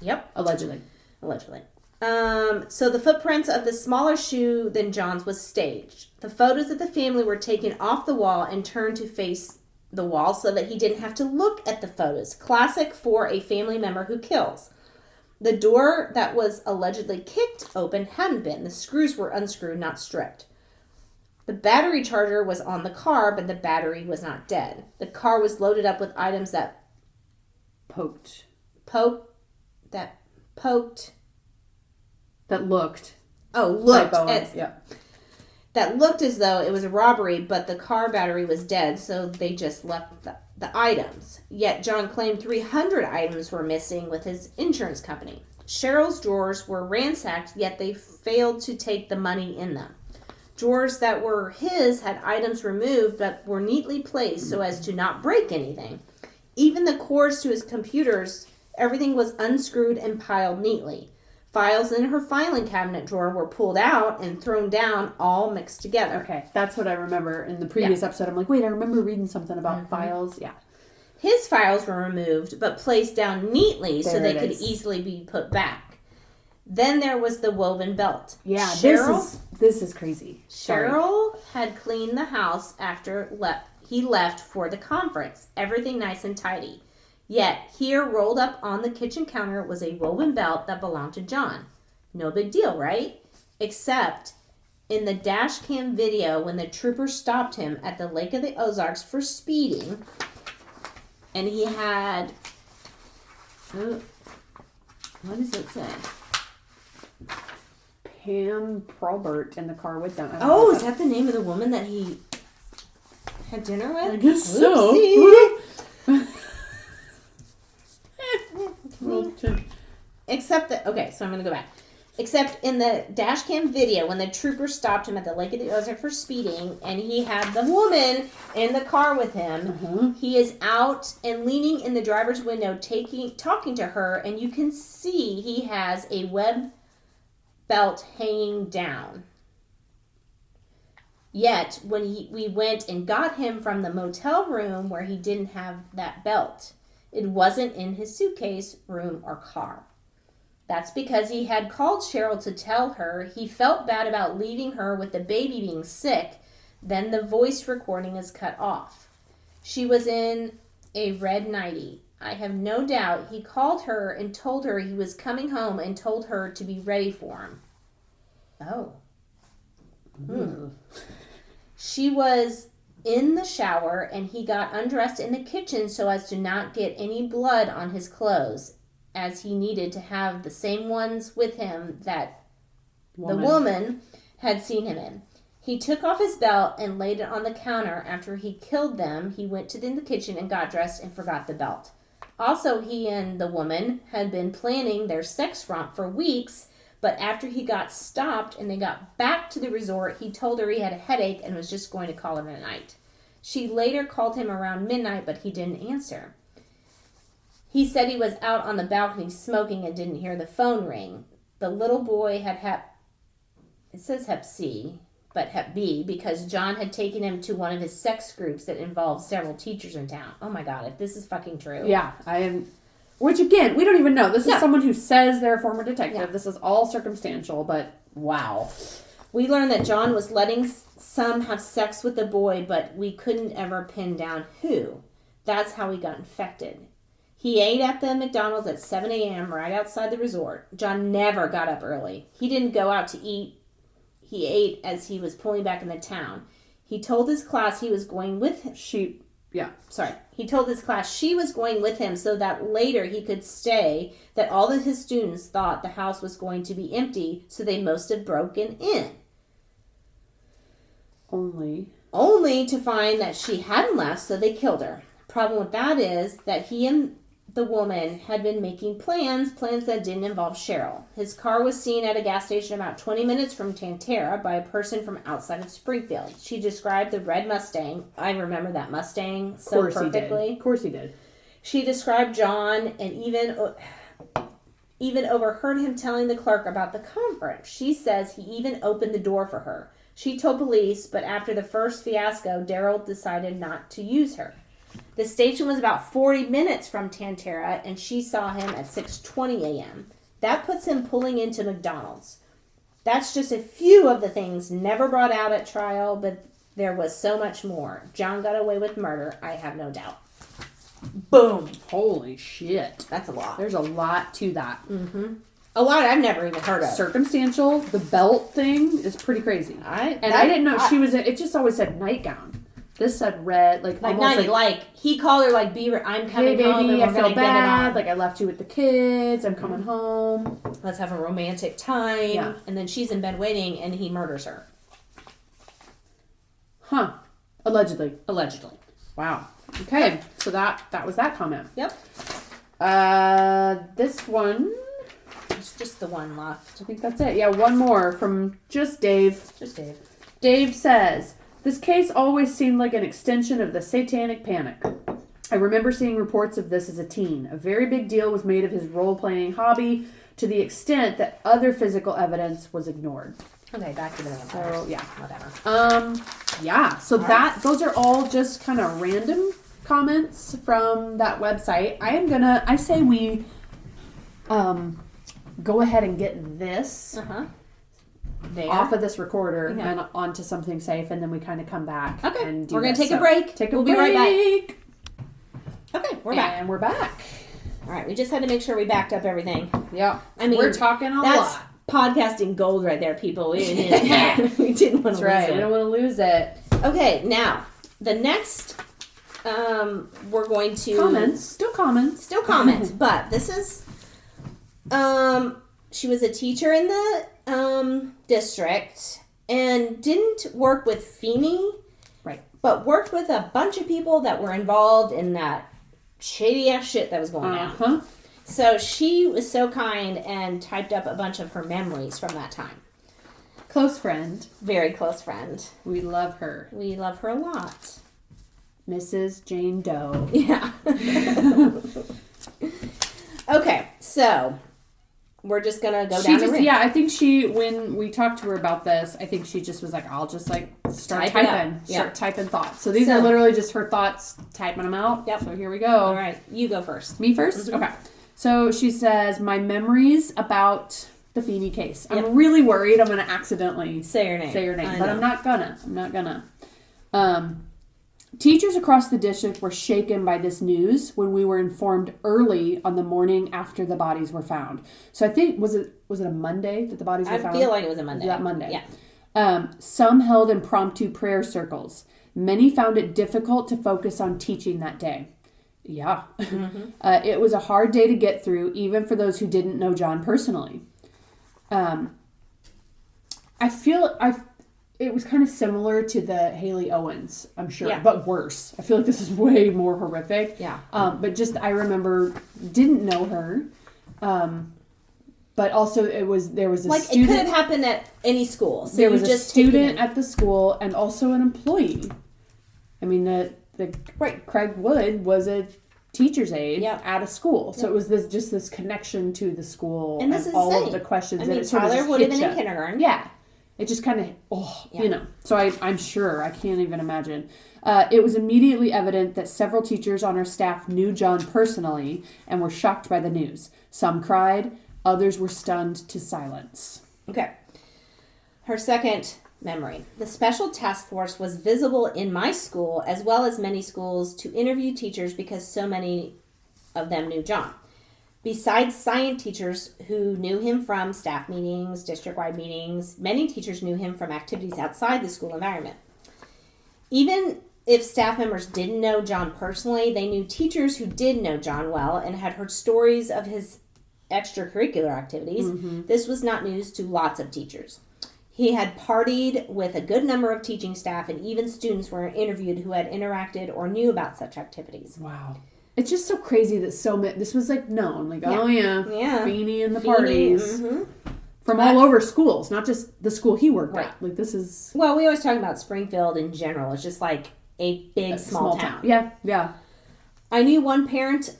Yep. Allegedly. So the footprints of the smaller shoe than John's was staged. The photos of the family were taken off the wall and turned to face the wall so that he didn't have to look at the photos. Classic for a family member who kills. The door that was allegedly kicked open hadn't been. The screws were unscrewed, not stripped. The battery charger was on the car, but the battery was not dead. The car was loaded up with items that poked. That looked. That looked as though it was a robbery, but the car battery was dead, so they just left the items. Yet John claimed 300 items were missing with his insurance company. Cheryl's drawers were ransacked, yet they failed to take the money in them. Drawers that were his had items removed but were neatly placed so as to not break anything. Even the cords to his computers, everything was unscrewed and piled neatly. Files in her filing cabinet drawer were pulled out and thrown down, all mixed together. Okay, that's what I remember in the previous episode. I'm like, wait, I remember reading something about files. Yeah. His files were removed, but placed down neatly so they could easily be put back. Then there was the woven belt. Yeah, this is crazy. Cheryl had cleaned the house after he left for the conference. Everything nice and tidy. Yet, here rolled up on the kitchen counter was a woven belt that belonged to John. No big deal, right? Except in the dash cam video when the trooper stopped him at the Lake of the Ozarks for speeding, and he had... what does it say? Pam Probert in the car with them. Oh, is that the name of the woman that he had dinner with? I guess so. Except that, okay, so I'm going to go back. Except in the dash cam video, when the trooper stopped him at the Lake of the Ozarks for speeding, and he had the woman in the car with him, he is out and leaning in the driver's window, talking to her, and you can see he has a web belt hanging down. Yet, when we went and got him from the motel room where he didn't have that belt, it wasn't in his suitcase, room, or car. That's because he had called Cheryl to tell her he felt bad about leaving her with the baby being sick. Then the voice recording is cut off. She was in a red nightie. I have no doubt he called her and told her he was coming home and told her to be ready for him. Oh. She was in the shower and he got undressed in the kitchen so as to not get any blood on his clothes, as he needed to have the same ones with him that the woman had seen him in. He took off his belt and laid it on the counter. After he killed them, he went in the kitchen and got dressed and forgot the belt. Also, he and the woman had been planning their sex romp for weeks, but after he got stopped and they got back to the resort, he told her he had a headache and was just going to call it a night. She later called him around midnight, but he didn't answer. He said he was out on the balcony smoking and didn't hear the phone ring. The little boy had it says Hep C, but Hep B, because John had taken him to one of his sex groups that involved several teachers in town. Oh my God, if this is fucking true. Yeah, I am. Which again, we don't even know. This is someone who says they're a former detective. Yeah. This is all circumstantial, but wow. We learned that John was letting some have sex with the boy, but we couldn't ever pin down who. That's how he got infected. He ate at the McDonald's at 7 a.m. right outside the resort. John never got up early. He didn't go out to eat. He ate as he was pulling back in the town. He told his class he was going with him. He told his class she was going with him so that later he could stay, that all of his students thought the house was going to be empty, so they must have broken in. Only to find that she hadn't left, so they killed her. Problem with that is that he and the woman had been making plans that didn't involve Cheryl. His car was seen at a gas station about 20 minutes from Tantera by a person from outside of Springfield. She described the red Mustang. I remember that Mustang so perfectly. Of course he did. She described John and even overheard him telling the clerk about the conference. She says he even opened the door for her. She told police, but after the first fiasco, Daryl decided not to use her. The station was about 40 minutes from Tantera, and she saw him at 6:20 a.m. That puts him pulling into McDonald's. That's just a few of the things never brought out at trial, but there was so much more. John got away with murder, I have no doubt. Boom. Holy shit. That's a lot. There's a lot to that. Mm-hmm. A lot I've never even heard of. Circumstantial, the belt thing is pretty crazy. I didn't know she was, it just always said nightgown. This said red, like almost he called her like, I'm coming home and I we're feel gonna bad. get it on. Like I left you with the kids. I'm coming home. Let's have a romantic time. Yeah. And then she's in bed waiting, and he murders her. Huh? Allegedly. Wow. Okay, so that was that comment. Yep. This one. It's just the one left. I think that's it. Yeah, one more from just Dave. Dave says, this case always seemed like an extension of the satanic panic. I remember seeing reports of this as a teen. A very big deal was made of his role-playing hobby to the extent that other physical evidence was ignored. Okay, back to the vampires. So, yeah. Whatever. Yeah, so those are all just kind of random comments from that website. I say we go ahead and get this off of this recorder and onto something safe, and then we kind of come back. Okay, and we're going to take a break. We'll be right back. Okay, we're back. And we're back. All right, we just had to make sure we backed up everything. Yeah. I mean, we're talking a lot. Podcasting gold right there, people. We didn't want to lose it. We don't want to lose it. Okay, now, the next, we're going to... Still comments, but this is, she was a teacher in the district and didn't work with Feeney, right? But worked with a bunch of people that were involved in that shady ass shit that was going on. So she was so kind and typed up a bunch of her memories from that time. Close friend. Very close friend. We love her. We love her a lot. Mrs. Jane Doe. Yeah. Okay, so we're just going to go down the ring. Yeah, I think when we talked to her about this, I think she just was like, I'll just start typing thoughts. So these are literally just her thoughts, typing them out. Yep. So here we go. All right, you go first. Me first? Mm-hmm. Okay. So she says, my memories about the Feeney case. I'm really worried I'm going to accidentally say your name. But I'm not gonna. Teachers across the district were shaken by this news when we were informed early on the morning after the bodies were found. So I think, was it a Monday that the bodies were found? I feel like it was a Monday. That Monday. Yeah. Some held impromptu prayer circles. Many found it difficult to focus on teaching that day. Yeah. Mm-hmm. It was a hard day to get through, even for those who didn't know John personally. I feel it was kind of similar to the Haley Owens, I'm sure, but worse. I feel like this is way more horrific. Yeah. But just, I remember, didn't know her. But also there was a student. It could have happened at any school. So there was a student at the school and also an employee. I mean, Craig Wood was a teacher's aide at a school. So it was this connection to the school and all of the questions. I mean, Tyler would have been in kindergarten. Yeah. It just kind of, So I'm sure, I can't even imagine. It was immediately evident that several teachers on our staff knew John personally and were shocked by the news. Some cried, others were stunned to silence. Okay. Her second memory. The special task force was visible in my school as well as many schools to interview teachers because so many of them knew John. Besides science teachers who knew him from staff meetings, district-wide meetings, many teachers knew him from activities outside the school environment. Even if staff members didn't know John personally, they knew teachers who did know John well and had heard stories of his extracurricular activities. This was not news to lots of teachers. He had partied with a good number of teaching staff, and even students were interviewed who had interacted or knew about such activities. Wow. It's just so crazy that this was like known. Like, oh yeah. Feeney and the parties. From all over schools, not just the school he worked at. Like, this is... Well, we always talk about Springfield in general. It's just like a big, small town. Yeah. I knew one parent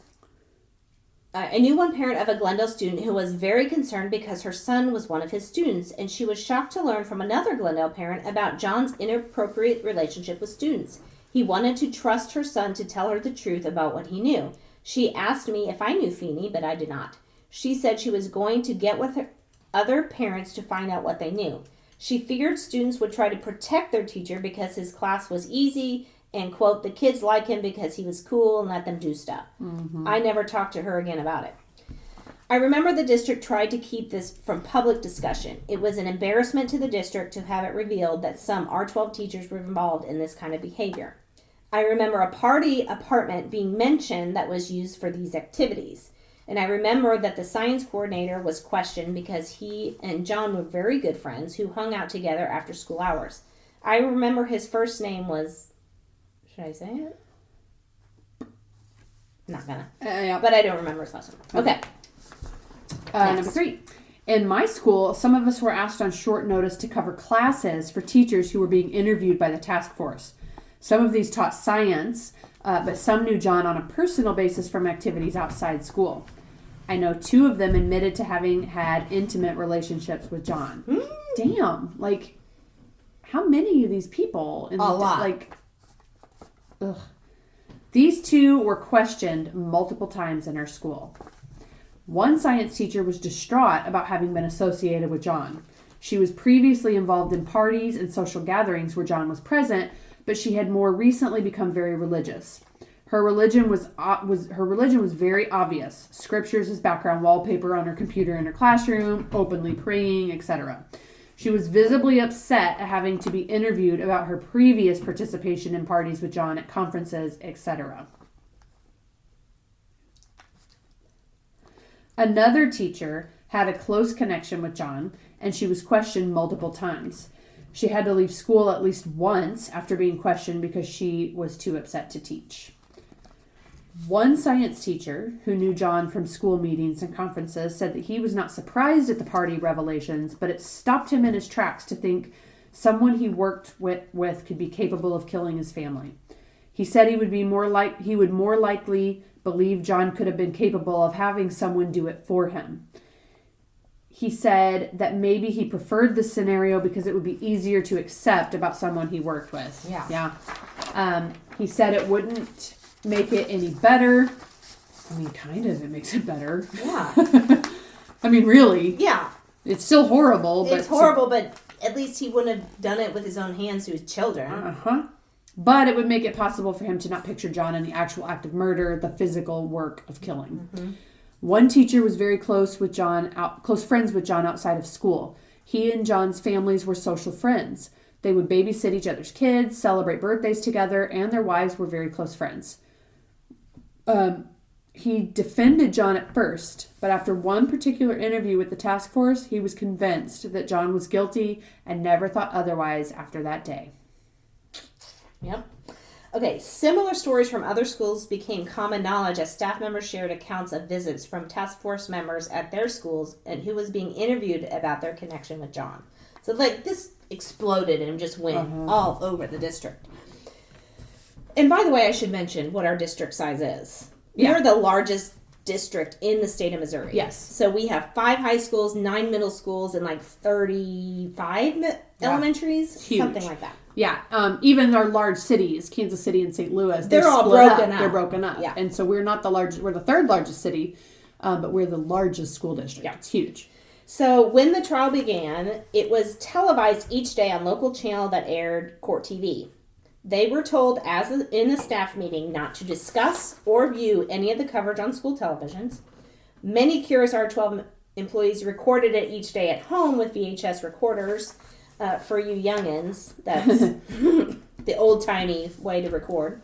of a Glendale student who was very concerned because her son was one of his students, and she was shocked to learn from another Glendale parent about John's inappropriate relationship with students. He wanted to trust her son to tell her the truth about what he knew. She asked me if I knew Feeney, but I did not. She said she was going to get with her other parents to find out what they knew. She figured students would try to protect their teacher because his class was easy and, quote, the kids like him because he was cool and let them do stuff. I never talked to her again about it. I remember the district tried to keep this from public discussion. It was an embarrassment to the district to have it revealed that some R12 teachers were involved in this kind of behavior. I remember a party apartment being mentioned that was used for these activities. And I remember that the science coordinator was questioned because he and John were very good friends who hung out together after school hours. I remember his first name was... Should I say it? Not gonna. Yeah. But I don't remember his last name. Okay. Number 3. In my school, some of us were asked on short notice to cover classes for teachers who were being interviewed by the task force. Some of these taught science, but some knew John on a personal basis from activities outside school. I know 2 of them admitted to having had intimate relationships with John. Damn. Like, how many of these people? A lot. Like... Ugh. These 2 were questioned multiple times in our school. One science teacher was distraught about having been associated with John. She was previously involved in parties and social gatherings where John was present, but she had more recently become very religious. Her religion was very obvious. Scriptures as background wallpaper on her computer in her classroom, openly praying, etc. She was visibly upset at having to be interviewed about her previous participation in parties with John at conferences, etc. Another teacher had a close connection with John, and she was questioned multiple times. She had to leave school at least once after being questioned because she was too upset to teach. One science teacher who knew John from school meetings and conferences said that he was not surprised at the party revelations, but it stopped him in his tracks to think someone he worked with could be capable of killing his family. He said he would more likely believe John could have been capable of having someone do it for him. He said that maybe he preferred this scenario because it would be easier to accept about someone he worked with. Yeah. He said it wouldn't make it any better. I mean, kind of. It makes it better. Yeah. I mean, really. Yeah. It's still horrible. It's horrible, but at least he wouldn't have done it with his own hands to his children. But it would make it possible for him to not picture John in the actual act of murder, the physical work of killing. One teacher was very close friends with John outside of school. He and John's families were social friends. They would babysit each other's kids, celebrate birthdays together, and their wives were very close friends. He defended John at first, but after one particular interview with the task force, he was convinced that John was guilty and never thought otherwise after that day. Yep. Okay, similar stories from other schools became common knowledge as staff members shared accounts of visits from task force members at their schools and who was being interviewed about their connection with John. So, this exploded and just went all over the district. And by the way, I should mention what our district size is. We are the largest district in the state of Missouri. Yes. So we have 5 high schools, 9 middle schools, and 35 elementaries. Huge. Something like that. Yeah. Even our large cities, Kansas City and St. Louis, they're all broken up. They're broken up. Yeah. And so we're not the largest, we're the 3rd largest city, but we're the largest school district. Yeah. It's huge. So when the trial began, it was televised each day on local channel that aired court TV. They were told, as in a staff meeting, not to discuss or view any of the coverage on school televisions. Many Curious R12 employees recorded it each day at home with VHS recorders. For you youngins, that's the old-timey way to record.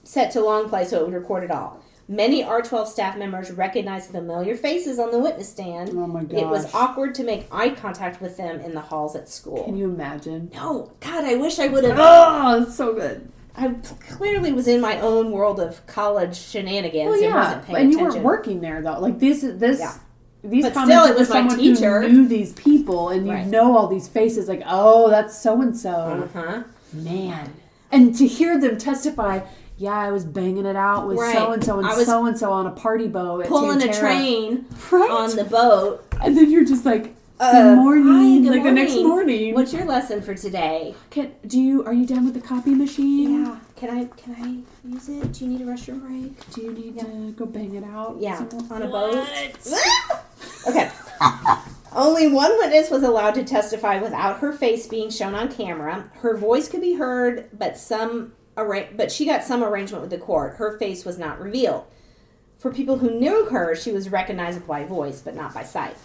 Set to long play so it would record it all. Many R12 staff members recognized familiar faces on the witness stand. Oh my gosh. It was awkward to make eye contact with them in the halls at school. Can you imagine? No. God, I wish I would have. Oh, it's so good. I clearly was in my own world of college shenanigans Well, yeah. and wasn't paying and you attention. weren't working there, though. Like, these Yeah. These But comments still, it are was my someone teacher. who knew these people, and you Right. know all these faces. Like, oh, that's so and so. Uh-huh. Man, and to hear them testify, yeah, I was banging it out with Right. so and so I and was so and so on a party boat at Pulling a Tantera. train Right? on the boat. And then you're just like, good morning, Hi, good like the next morning. morning. What's your lesson for today? Are you done with the copy machine? Yeah. Can I use it? Do you need a restroom break? Do you need to go bang it out? Yeah. some more? On a boat. Okay. Only one witness was allowed to testify without her face being shown on camera. Her voice could be heard, but she got some arrangement with the court. Her face was not revealed. For people who knew her, she was recognizable by voice, but not by sight.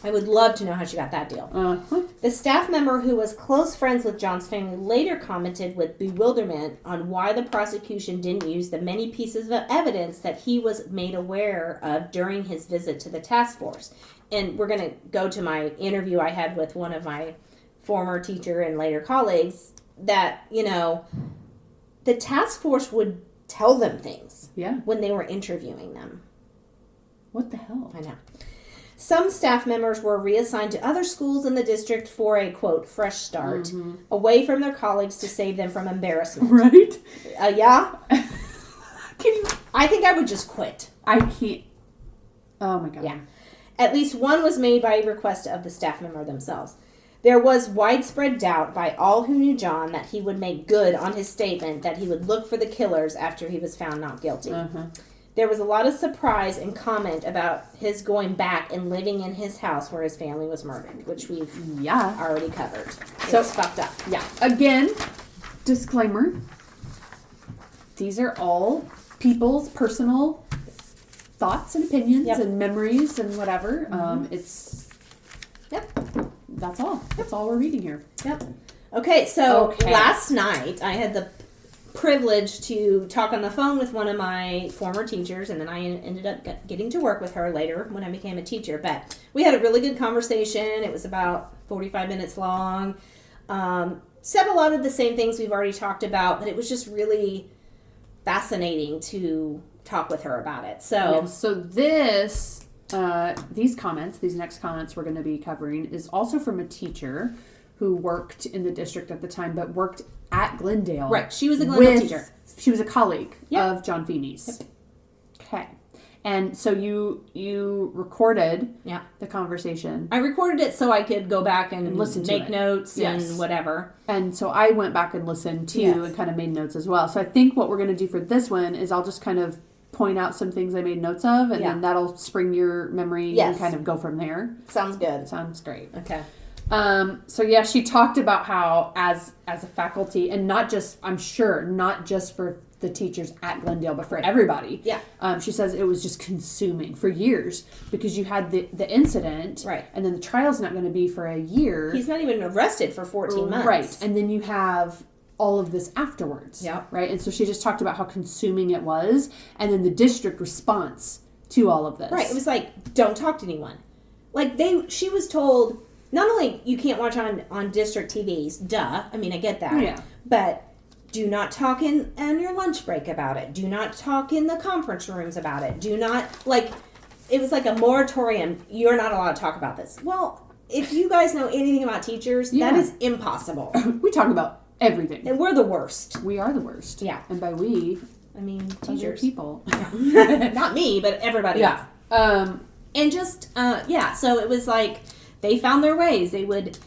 I would love to know how she got that deal. Uh-huh. The staff member who was close friends with John's family later commented with bewilderment on why the prosecution didn't use the many pieces of evidence that he was made aware of during his visit to the task force. And we're going to go to my interview I had with one of my former teacher and later colleagues that, the task force would tell them things when they were interviewing them. What the hell? I know. Some staff members were reassigned to other schools in the district for a, quote, fresh start, away from their colleagues to save them from embarrassment. Right? Yeah? Can you? I think I would just quit. I can't. Oh my God. Yeah. At least one was made by request of the staff member themselves. There was widespread doubt by all who knew John that he would make good on his statement that he would look for the killers after he was found not guilty. Uh-huh. There was a lot of surprise and comment about his going back and living in his house where his family was murdered, which we've already covered. So it's fucked up. Yeah. Again, disclaimer. These are all people's personal thoughts and opinions and memories and whatever. That's all. That's all we're reading here. Yep. Okay, so last night I had the privilege to talk on the phone with one of my former teachers, and then I ended up getting to work with her later when I became a teacher. But we had a really good conversation. It was about 45 minutes long. Said a lot of the same things we've already talked about, but it was just really fascinating to talk with her about it. So, these next comments we're going to be covering is also from a teacher who worked in the district at the time, but worked at Glendale. Right. She was a Glendale teacher. She was a colleague of John Feeney's. Yep. Okay. And so you recorded the conversation. I recorded it so I could go back and listen to make notes and whatever. And so I went back and listened too and kind of made notes as well. So I think what we're going to do for this one is I'll just kind of point out some things I made notes of, and then that'll spring your memory and kind of go from there. Sounds good. Sounds great. Okay. So she talked about how as a faculty, and not just, I'm sure, not just for the teachers at Glendale, but for everybody. Yeah. She says it was just consuming for years because you had the incident. Right. And then the trial's not going to be for a year. He's not even arrested for 14 months. Right. And then you have all of this afterwards. Yeah. Right. And so she just talked about how consuming it was, and then the district response to all of this. Right. It was like, don't talk to anyone. Like she was told, not only you can't watch on district TVs, duh. I mean, I get that. Yeah. But do not talk on your lunch break about it. Do not talk in the conference rooms about it. Do not, it was like a moratorium. You're not allowed to talk about this. Well, if you guys know anything about teachers, that is impossible. We talk about everything. And we're the worst. We are the worst. Yeah. And by we, I mean, other teachers. people. Not me, but everybody else. And just, so it was like they found their ways. They would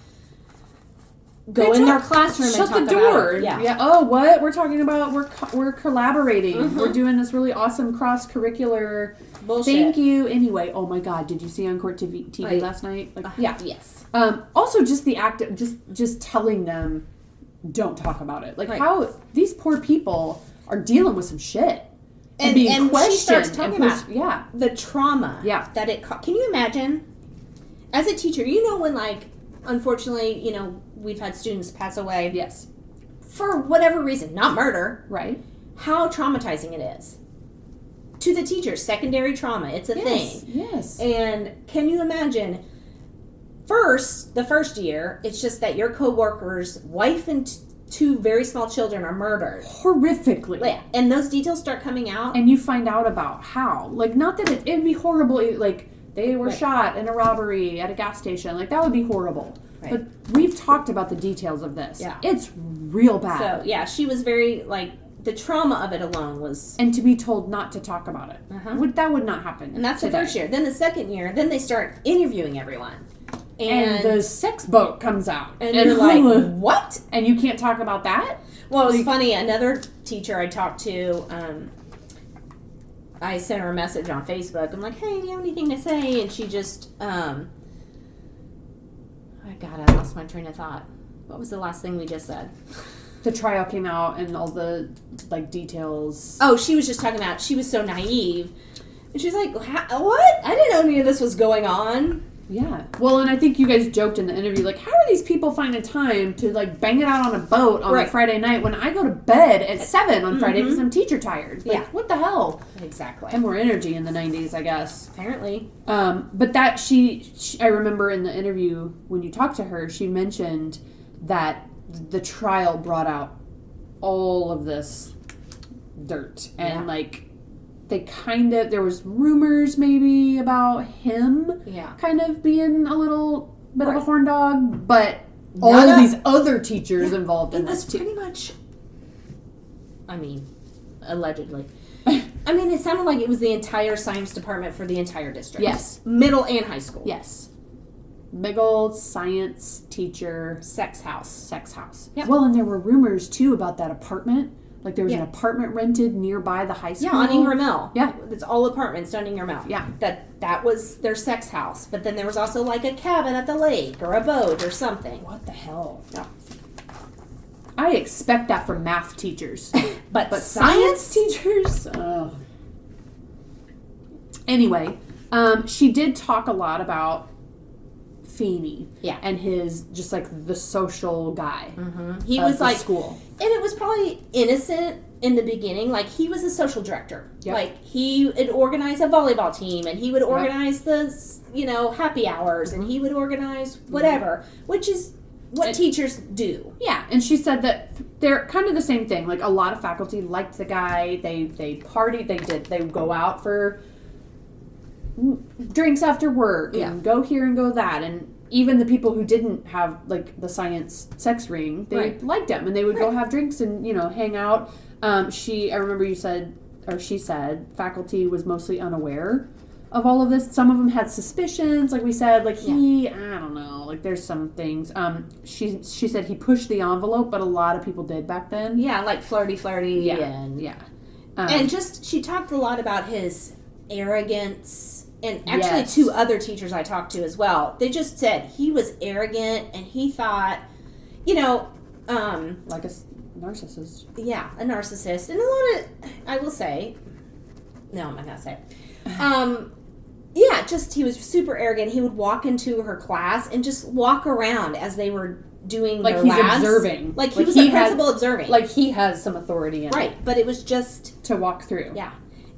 go in their classroom and talk about it. Shut the door. Yeah. Oh, what? We're talking about, we're collaborating. Mm-hmm. We're doing this really awesome cross-curricular bullshit. Thank you. Anyway, oh my God, did you see on court TV last night? Yes. Also, just the act of just telling them, don't talk about it. How these poor people are dealing with some shit. And being questioned. She starts talking about the trauma that it caused. Can you imagine? As a teacher, when unfortunately, we've had students pass away. Yes. For whatever reason, not murder. Right. How traumatizing it is. To the teachers, secondary trauma. It's a thing. Yes. And can you imagine, the first year, it's just that your coworker's wife and two very small children are murdered. Horrifically. Yeah. And those details start coming out. And you find out about how. Like, not that it'd be horrible, like, they were shot in a robbery at a gas station. Like, that would be horrible. Right. But we've talked about the details of this. Yeah. It's real bad. So, yeah, she was very, the trauma of it alone was... And to be told not to talk about it. That would not happen. And that's the first year. Then the second year, then they start interviewing everyone. And the sex boat comes out. And you're like, what? And you can't talk about that? Well, it was funny. Another teacher I talked to, I sent her a message on Facebook. I'm like, hey, do you have anything to say? And she just, I lost my train of thought. What was the last thing we just said? The trial came out and all the, details. Oh, she was just talking about, she was so naive. And she was like, what? I didn't know any of this was going on. Yeah. Well, and I think you guys joked in the interview, how are these people finding time to, bang it out on a boat on a Friday night when I go to bed at 7 on Friday because I'm teacher tired? What the hell? Exactly. And more energy in the 90s, I guess. Apparently. But that she I remember in the interview when you talked to her, she mentioned that the trial brought out all of this dirt. And, there was rumors maybe about him kind of being a little bit of a horn dog, but all of these other teachers involved in this too. It was pretty much, allegedly. It sounded like it was the entire science department for the entire district. Yes. Middle and high school. Yes. Big old science teacher. Sex house. Yep. Well, and there were rumors too about that apartment. There was an apartment rented nearby the high school. Yeah, on Ingram Mill. Yeah. It's all apartments on Ingram Mill. Yeah. That was their sex house. But then there was also a cabin at the lake or a boat or something. What the hell? Yeah. I expect that from math teachers. but science teachers? Oh. Anyway, she did talk a lot about Feeney. Yeah. And his, just the social guy. Mm-hmm. He was school. And it was probably innocent in the beginning. He was a social director. Yep. He would organize a volleyball team and he would organize the, happy hours and he would organize whatever, which is what teachers do. Yeah. And she said that they're kind of the same thing. A lot of faculty liked the guy. They partied. They would go out for drinks after work and go here and go that. And even the people who didn't have the science sex ring, they liked him and they would go have drinks and hang out. I remember she said faculty was mostly unaware of all of this. Some of them had suspicions, like we said, I don't know, there's some things. She said he pushed the envelope, but a lot of people did back then. Yeah, flirty and and just she talked a lot about his arrogance. And actually, two other teachers I talked to as well, they just said he was arrogant and he thought, like a narcissist. Yeah, a narcissist. And a lot of, I will say, no, I'm not going to say. He was super arrogant. He would walk into her class and just walk around as they were doing their labs. Observing. He was the principal observing. He has some authority in it. Right, but it was just... to walk through. Yeah.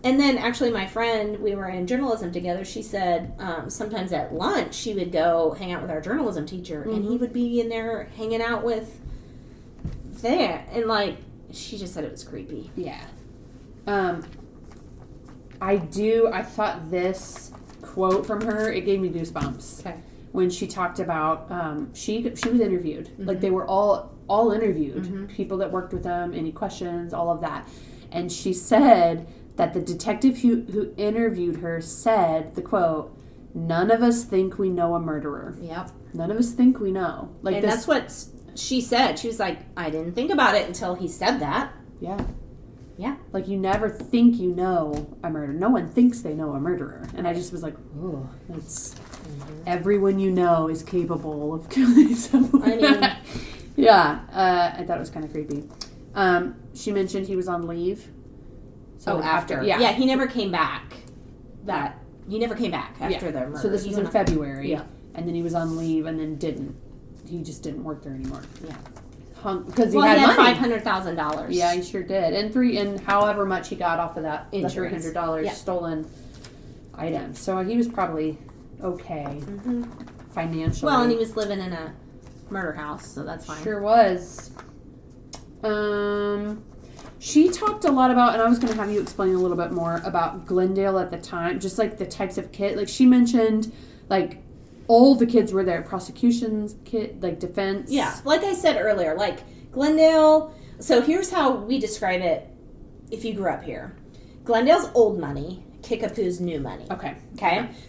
And then, actually, my friend, we were in journalism together, she said sometimes at lunch she would go hang out with our journalism teacher, and he would be in there hanging out with there. And, she just said it was creepy. Yeah. I thought this quote from her, it gave me goosebumps. Okay. When she talked about, she was interviewed. They were all interviewed. People that worked with them, any questions, all of that. And she said that the detective who interviewed her said, the quote, "None of us think we know a murderer." Yep. None of us think we know. And that's what she said. She was like, I didn't think about it until he said that. Yeah. Yeah. You never think you know a murderer. No one thinks they know a murderer. And I just was like, oh, that's... Everyone you know is capable of killing someone. Yeah. I thought it was kind of creepy. She mentioned he was on leave. So after. Yeah, he never came back. He never came back after the murder. So this was in February. Yeah. And then he was on leave and then didn't. he just didn't work there anymore. Yeah. Because he had money. $500,000. Yeah, he sure did. And however much he got off of that Insurance. $300 stolen items. So he was probably okay financially. Well, and he was living in a murder house, so that's fine. Sure was. She talked a lot about, and I was going to have you explain a little bit more about Glendale at the time, just like the types of kid. Like she mentioned, like all the kids were there, prosecutions, like defense. Yeah, like I said earlier, like Glendale. So here's how we describe it. If you grew up here, Glendale's old money. Kickapoo's new money. Okay.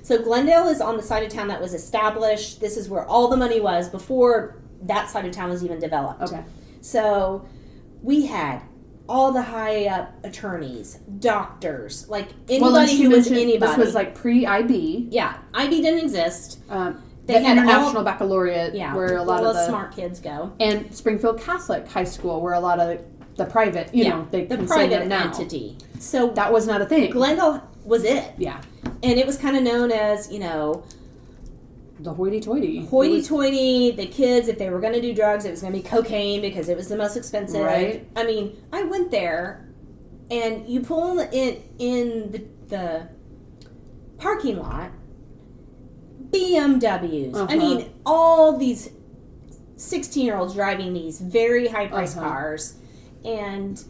So Glendale is on the side of town that was established. This is where all the money was before that side of town was even developed. Okay. So we had all the high up attorneys, doctors, like anybody who was anybody. This was like pre-IB. Yeah, IB didn't exist. They had International Baccalaureate, where a lot of the smart kids go, and Springfield Catholic High School, where a lot of the private, the private entity. So that was not a thing. Glendale was it. Yeah, and it was kind of known as the hoity-toity. Hoity-toity, the kids, if they were going to do drugs, it was going to be cocaine because it was the most expensive. Right. I mean, I went there, and you pull in the parking lot, BMWs. I mean, all these 16-year-olds driving these very high-priced cars, and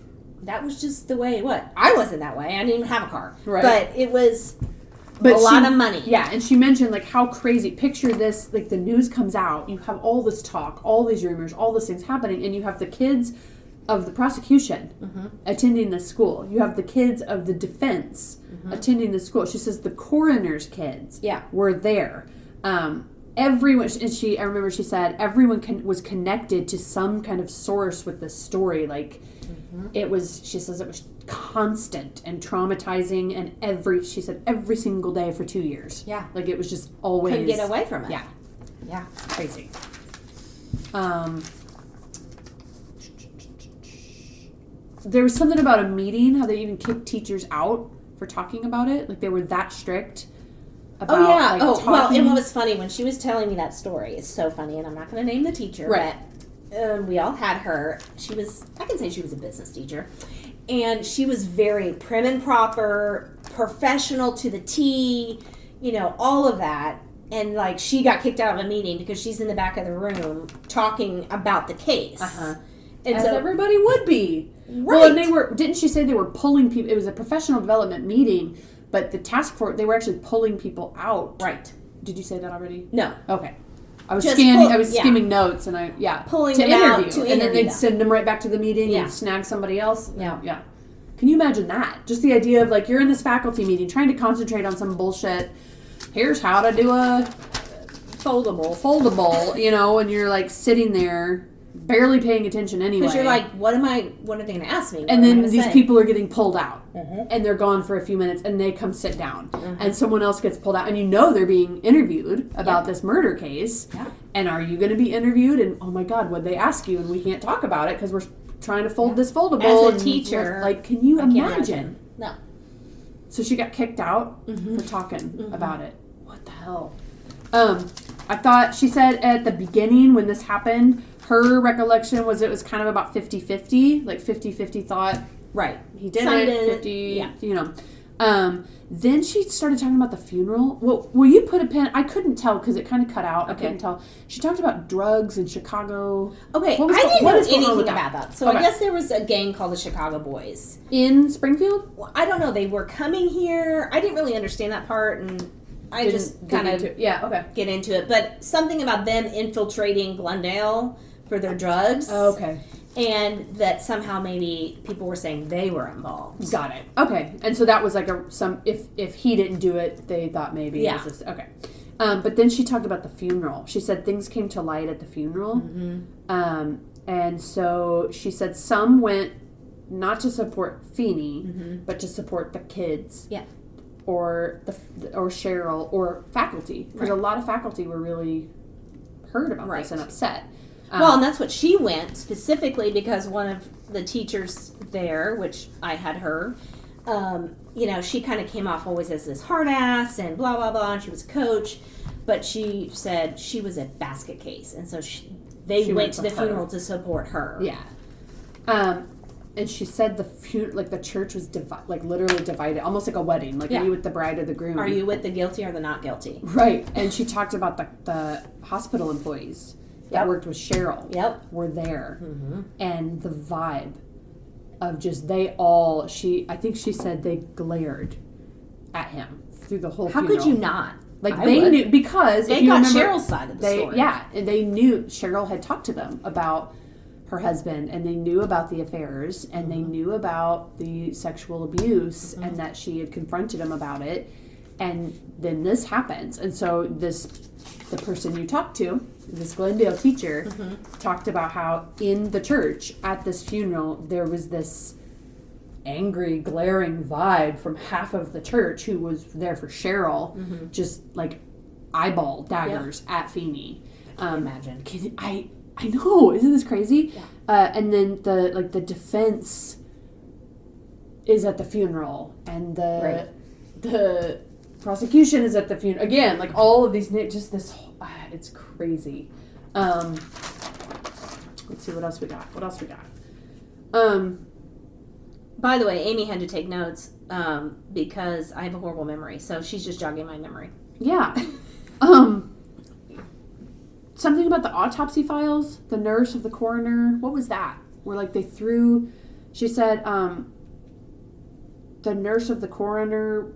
that was just the way it was. I wasn't that way. I didn't even have a car. Right. But it was... a lot of money. Yeah, and she mentioned, like, how crazy. Picture this, like, the news comes out. You have all this talk, all these rumors, all these things happening, and you have the kids of the prosecution attending the school. You have the kids of the defense attending the school. She says the coroner's kids were there. Everyone, and I remember she said, everyone was connected to some kind of source with this story. Like, it was, she says it was constant and traumatizing, and she said every single day for 2 years. Yeah. Like it was just always. Couldn't get away from it. Yeah. Yeah. Crazy. There was something about a meeting, how they even kicked teachers out for talking about it. Like they were that strict about well, and what was funny, when she was telling me that story, it's so funny, and I'm not going to name the teacher, but we all had her. I can say she was a business teacher. And she was very prim and proper, professional to the T, all of that. And, like, she got kicked out of a meeting because she's in the back of the room talking about the case. And as everybody would be. Right. Well, and didn't she say they were pulling people? It was a professional development meeting, but the task force, they were actually pulling people out. Right. Did you say that already? No. Okay. I was skimming notes, and pulling to them interview, out to and then they'd send them right back to the meeting and snag somebody else. Yeah. Can you imagine that? Just the idea of like you're in this faculty meeting trying to concentrate on some bullshit. Here's how to do a foldable, and you're like sitting there barely paying attention anyway. Because you're like, what are they going to ask me? And then these people are getting pulled out, and they're gone for a few minutes, and they come sit down, and someone else gets pulled out, and they're being interviewed about this murder case, and are you going to be interviewed? And oh my God, what'd they ask you? And we can't talk about it because we're trying to fold this foldable. As a teacher, like, can you imagine? No. So she got kicked out for talking about it. What the hell? I thought she said at the beginning when this happened, her recollection was it was kind of about 50-50. Like 50-50 thought, right, he did it, 50, then she started talking about the funeral. Well, will you put a pin? I couldn't tell because it kind of cut out. I couldn't tell. She talked about drugs in Chicago. Okay, I didn't know anything about that. So I guess there was a gang called the Chicago Boys. In Springfield? Well, I don't know. They were coming here. I didn't really understand that part, and I just kind of get into it. But something about them infiltrating Glendale for their drugs. Oh, okay. And that somehow maybe people were saying they were involved. Got it. Okay. And so that was like if he didn't do it, they thought maybe. Yeah. Okay. But then she talked about the funeral. She said things came to light at the funeral. And so she said some went not to support Feeney, but to support the kids. Yeah. Or Cheryl or faculty. Because a lot of faculty were really hurt about this and upset. Well, and that's what she went specifically because one of the teachers there, which I had her, she kind of came off always as this hard ass and blah, blah, blah, and she was a coach, but she said she was a basket case. And so they went to the funeral to support her. Yeah. And she said the church was literally divided, almost like a wedding. Like, are you with the bride or the groom? Are you with the guilty or the not guilty? Right. And she talked about the hospital employees that worked with Cheryl. Yep. Were there. Mm-hmm. And the vibe of just, I think she said they glared at him through the whole funeral. How could you not? Like, they knew, because they got Cheryl's side of the story. Yeah. And they knew Cheryl had talked to them about her husband, and they knew about the affairs, and they knew about the sexual abuse, and that she had confronted him about it, and then this happens. And so the person you talked to, this Glendale teacher, talked about how in the church at this funeral there was this angry, glaring vibe from half of the church who was there for Cheryl, just like eyeball daggers at Feeney. Imagine. I know, isn't this crazy? Yeah. And then the defense is at the funeral, and the prosecution is at the funeral. Again, like all of these, just this, it's crazy. Let's see what else we got. By the way, Amy had to take notes because I have a horrible memory, so she's just jogging my memory. Yeah. Something about the autopsy files, the nurse of the coroner. What was that? Where like she said, the nurse of the coroner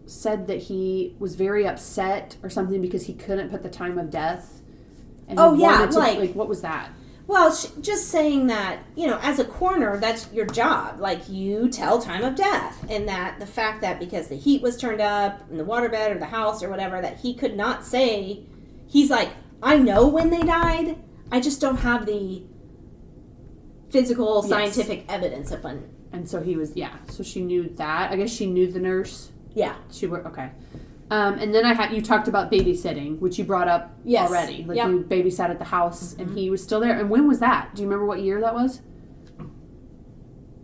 said that he was very upset or something because he couldn't put the time of death. And what was that? Well, just saying that, as a coroner, that's your job. Like, you tell time of death. And that the fact that because the heat was turned up in the waterbed or the house or whatever, that he could not say, he's like, I know when they died. I just don't have the physical, scientific evidence of when. And so he was, so she knew that. I guess she knew the nurse. Yeah. Okay. And then you talked about babysitting, which you brought up already. Like, you babysat at the house, and he was still there. And when was that? Do you remember what year that was?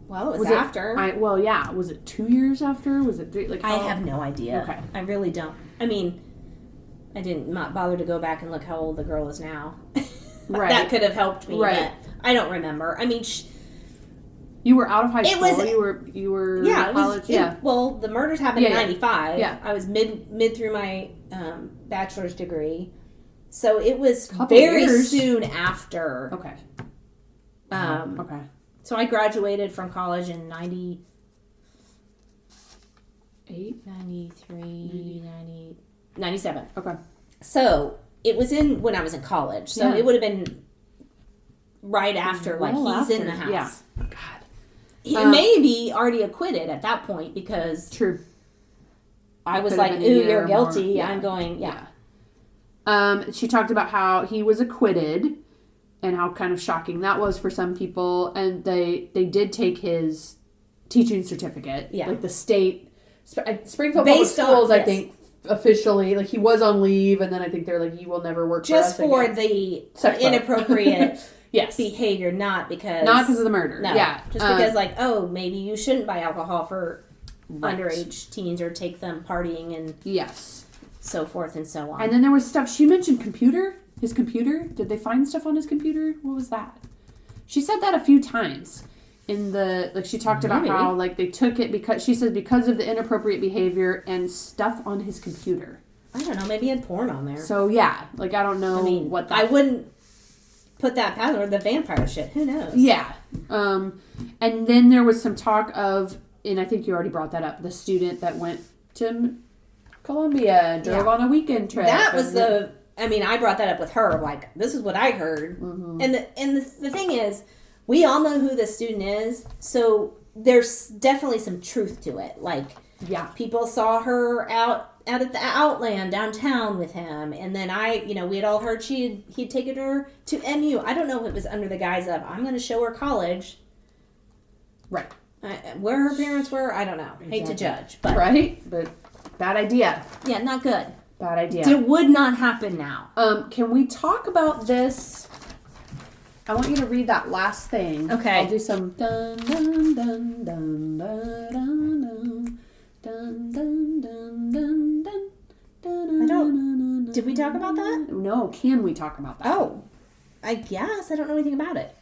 Well, it was after. Was it 2 years after? Was it 3? Like, I have no idea. Okay. I really don't. I mean, I didn't not bother to go back and look how old the girl is now. Right. That could have helped me. Right. But I don't remember. I mean, you were out of high school. You were college. Well, the murders happened in 95. Yeah. I was mid through my bachelor's degree, so it was very soon after. Okay. Okay. So I graduated from college in 98, 93, 97. Okay. So it was when I was in college. So it would have been right after, he's in the house. Yeah. God. He may be already acquitted at that point because true. I was like, ooh, you're guilty. Yeah. I'm going, She talked about how he was acquitted and how kind of shocking that was for some people. And they did take his teaching certificate. Yeah. Like the state, Springfield Public Schools, I think, officially, like he was on leave, and then I think they're like, you will never work just for us the inappropriate behavior, not because of the murder. No, just because maybe you shouldn't buy alcohol for underage teens or take them partying and so forth and so on. And then there was stuff she mentioned. His computer. Did they find stuff on his computer? What was that? She said that a few times. She talked about how, they took it because of the inappropriate behavior and stuff on his computer. I don't know, maybe he had porn on there. So, I don't know what that... I wouldn't put that past or the vampire shit. Who knows? Yeah. And then there was some talk of, and I think you already brought that up, the student that went to Columbia and drove on a weekend trip. That was I brought that up with her, this is what I heard. Mm-hmm. And the thing is, we all know who this student is, so there's definitely some truth to it. People saw her out at the Outland downtown with him, and then we had all heard he'd taken her to MU. I don't know if it was under the guise of, I'm going to show her college. Right. Where her parents were, I don't know. Exactly. Hate to judge. But But bad idea. Yeah, not good. Bad idea. It would not happen now. Can we talk about this? I want you to read that last thing. Okay. I'll do some dun dun dun dun dun dun dun dun dun dun. I don't. Did we talk about that? No. Can we talk about that? Oh. I guess. I don't know anything about it.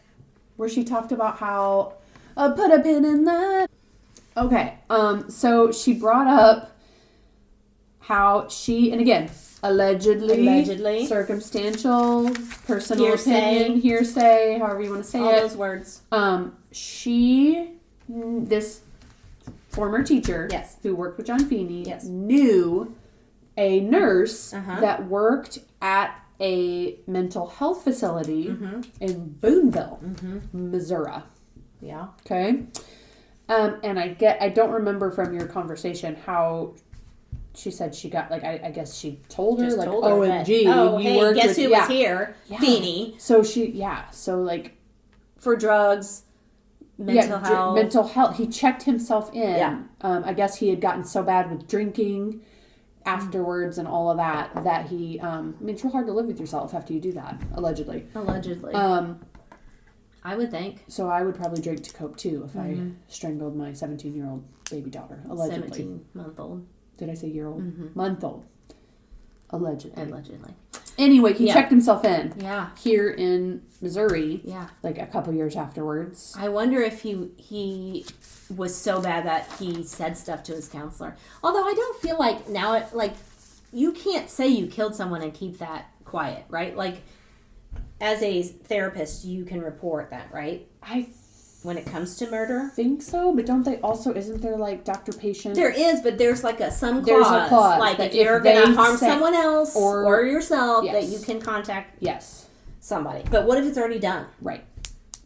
Where she talked about how, put a pin in that. Okay, so she brought up how she, and again, allegedly, circumstantial, personal opinion, hearsay, however you want to say all it. All those words. This former teacher who worked with John Feeney knew a nurse that worked at a mental health facility in Boonville, Missouri. Yeah. Okay. And I don't remember from your conversation how she said she got, like, I guess she told her, like, OMG, you worked guess with, who was here? Yeah. Feeney. So like, for drugs, mental health. He checked himself in. Yeah. I guess he had gotten so bad with drinking afterwards and all of that he, I mean, it's real hard to live with yourself after you do that, allegedly. I would think. So I would probably drink to cope too if I strangled my 17-year-old baby daughter, allegedly. 17-month-old. Did I say year-old? Month-old. Allegedly. Anyway, he checked himself in. Yeah. Here in Missouri. Yeah. Like a couple years afterwards. I wonder if he was so bad that he said stuff to his counselor. Although I don't feel like now, you can't say you killed someone and keep that quiet, right? Like, as a therapist, you can report that, right? When it comes to murder? Think so, but don't they also, isn't there like doctor-patient? There is, but there's like some clause. There's a clause. Like if you're going to harm someone else or yourself, that you can contact somebody. But what if it's already done? Right.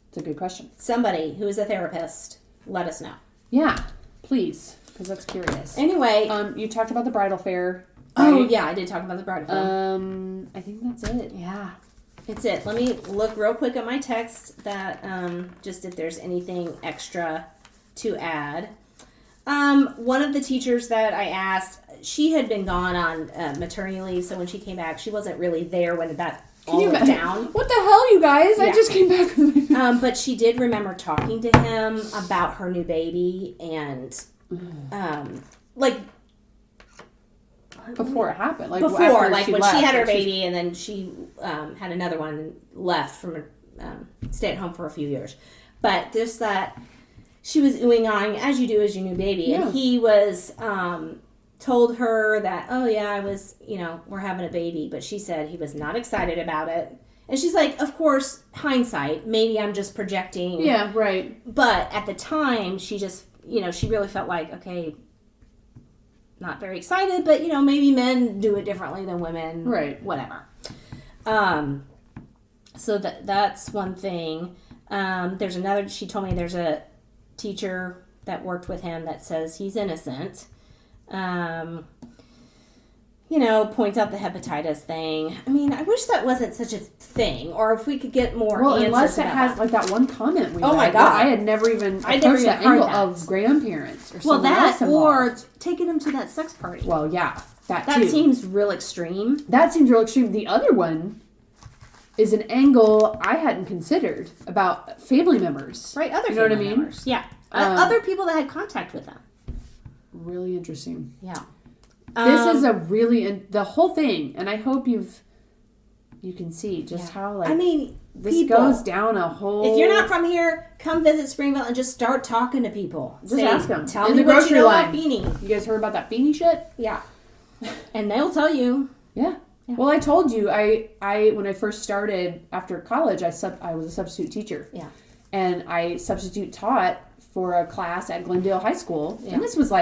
It's a good question. Somebody who is a therapist, let us know. Yeah, please, because that's curious. Anyway. You talked about the bridal fair. Right? Oh, yeah, I did talk about the bridal fair. I think that's it. Yeah. It's it. Let me look real quick at my text that just if there's anything extra to add. One of the teachers that I asked, she had been gone on maternity leave, so when she came back, she wasn't really there when that all went down. What the hell, you guys? Yeah. I just came back. But she did remember talking to him about her new baby and before it happened, when she had her baby, and then she had another one and left from stay at home for a few years. But just that she was oohing on as you do as your new baby, and he was told her that, oh yeah, I was, we're having a baby, but she said he was not excited about it. And she's like, of course, hindsight, maybe I'm just projecting. Yeah, right. But at the time, she just, she really felt like, okay, not very excited, but maybe men do it differently than women. Right. Whatever. So that's one thing. There's another, she told me there's a teacher that worked with him that says he's innocent. Points out the hepatitis thing. I mean, I wish that wasn't such a thing, or if we could get more answers. Unless it has like that one comment we read. My God. I had never even approached that angle of grandparents or something else involved. Or taking them to that sex party. Well, yeah, that too. That seems real extreme. The other one is an angle I hadn't considered about family members. Right, other family members. Yeah. Other people that had contact with them. Really interesting. Yeah. This is a really, the whole thing, and I hope you can see just how, this goes down a whole... If you're not from here, come visit Springville and just start talking to people. Just ask them. Tell me what you know about Feeney. You guys heard about that Feeney shit? Yeah. And they'll tell you. Yeah. Well, I told you, I when I first started after college, I was a substitute teacher. Yeah. And I substitute taught for a class at Glendale High School. Yeah. And this was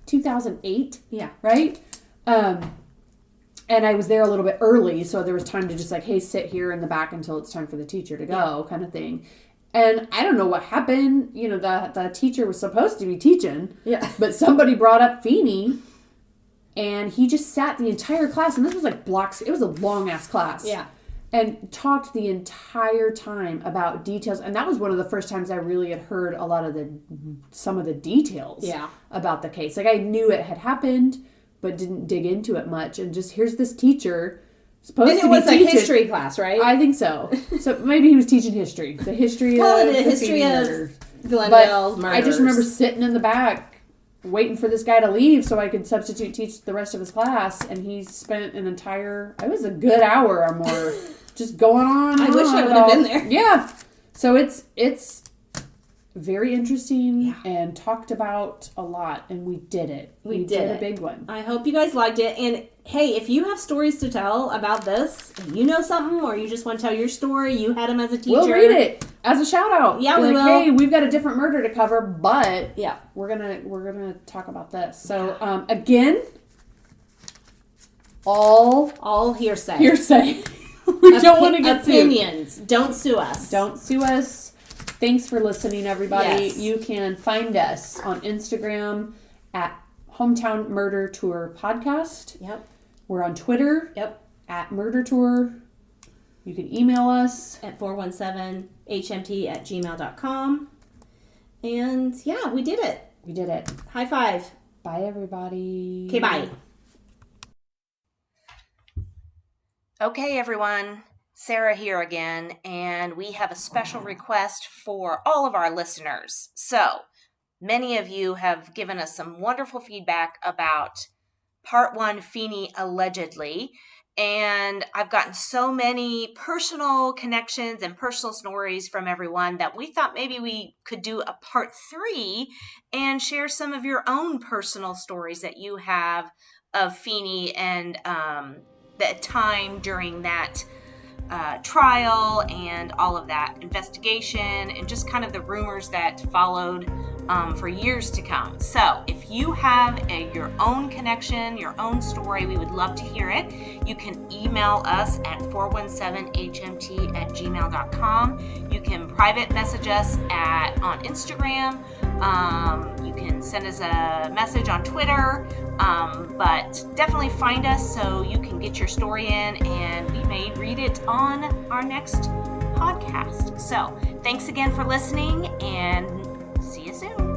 2008. Yeah. Right? And I was there a little bit early, so there was time to just hey, sit here in the back until it's time for the teacher to go, kind of thing. And I don't know what happened. The teacher was supposed to be teaching. Yeah. But somebody brought up Feeney, and he just sat the entire class, and this was blocks. It was a long-ass class. Yeah. And talked the entire time about details. And that was one of the first times I really had heard a lot of some of the details about the case. I knew it had happened, but didn't dig into it much. And just here's this teacher supposed to be teaching. And it was a history class, right? I think so. So maybe he was teaching history. The history of the history of Glendale's murders. I just remember sitting in the back waiting for this guy to leave so I could substitute teach the rest of his class. And he spent it was a good hour or more just going on. I wish I would have been there. Yeah. So it's very interesting and talked about a lot, and we did it. We did a big one. I hope you guys liked it. And hey, if you have stories to tell about this, you know something, or you just want to tell your story, you had them as a teacher. We'll read it as a shout out. Yeah, we will. Hey, we've got a different murder to cover, but we're gonna talk about this. So again, all hearsay. Hearsay. We don't want to get opinions. Don't sue us. Don't sue us. Thanks for listening, everybody. Yes. You can find us on Instagram at Hometown Murder Tour Podcast. Yep. We're on Twitter. Yep. At Murder Tour. You can email us at 417hmt@gmail.com. And yeah, we did it. We did it. High five. Bye, everybody. Okay, bye. Okay, everyone. Sarah here again, and we have a special request for all of our listeners. So, many of you have given us some wonderful feedback about Part 1, Feeney allegedly, and I've gotten so many personal connections and personal stories from everyone that we thought maybe we could do a Part 3 and share some of your own personal stories that you have of Feeney and the time during that trial and all of that investigation and just kind of the rumors that followed for years to come. So if you have your own connection, your own story, we would love to hear it. You can email us at 417hmt@gmail.com. You can private message us on Instagram. You can send us a message on Twitter. But definitely find us so you can get your story in and we may read it on our next podcast. So thanks again for listening and see you soon.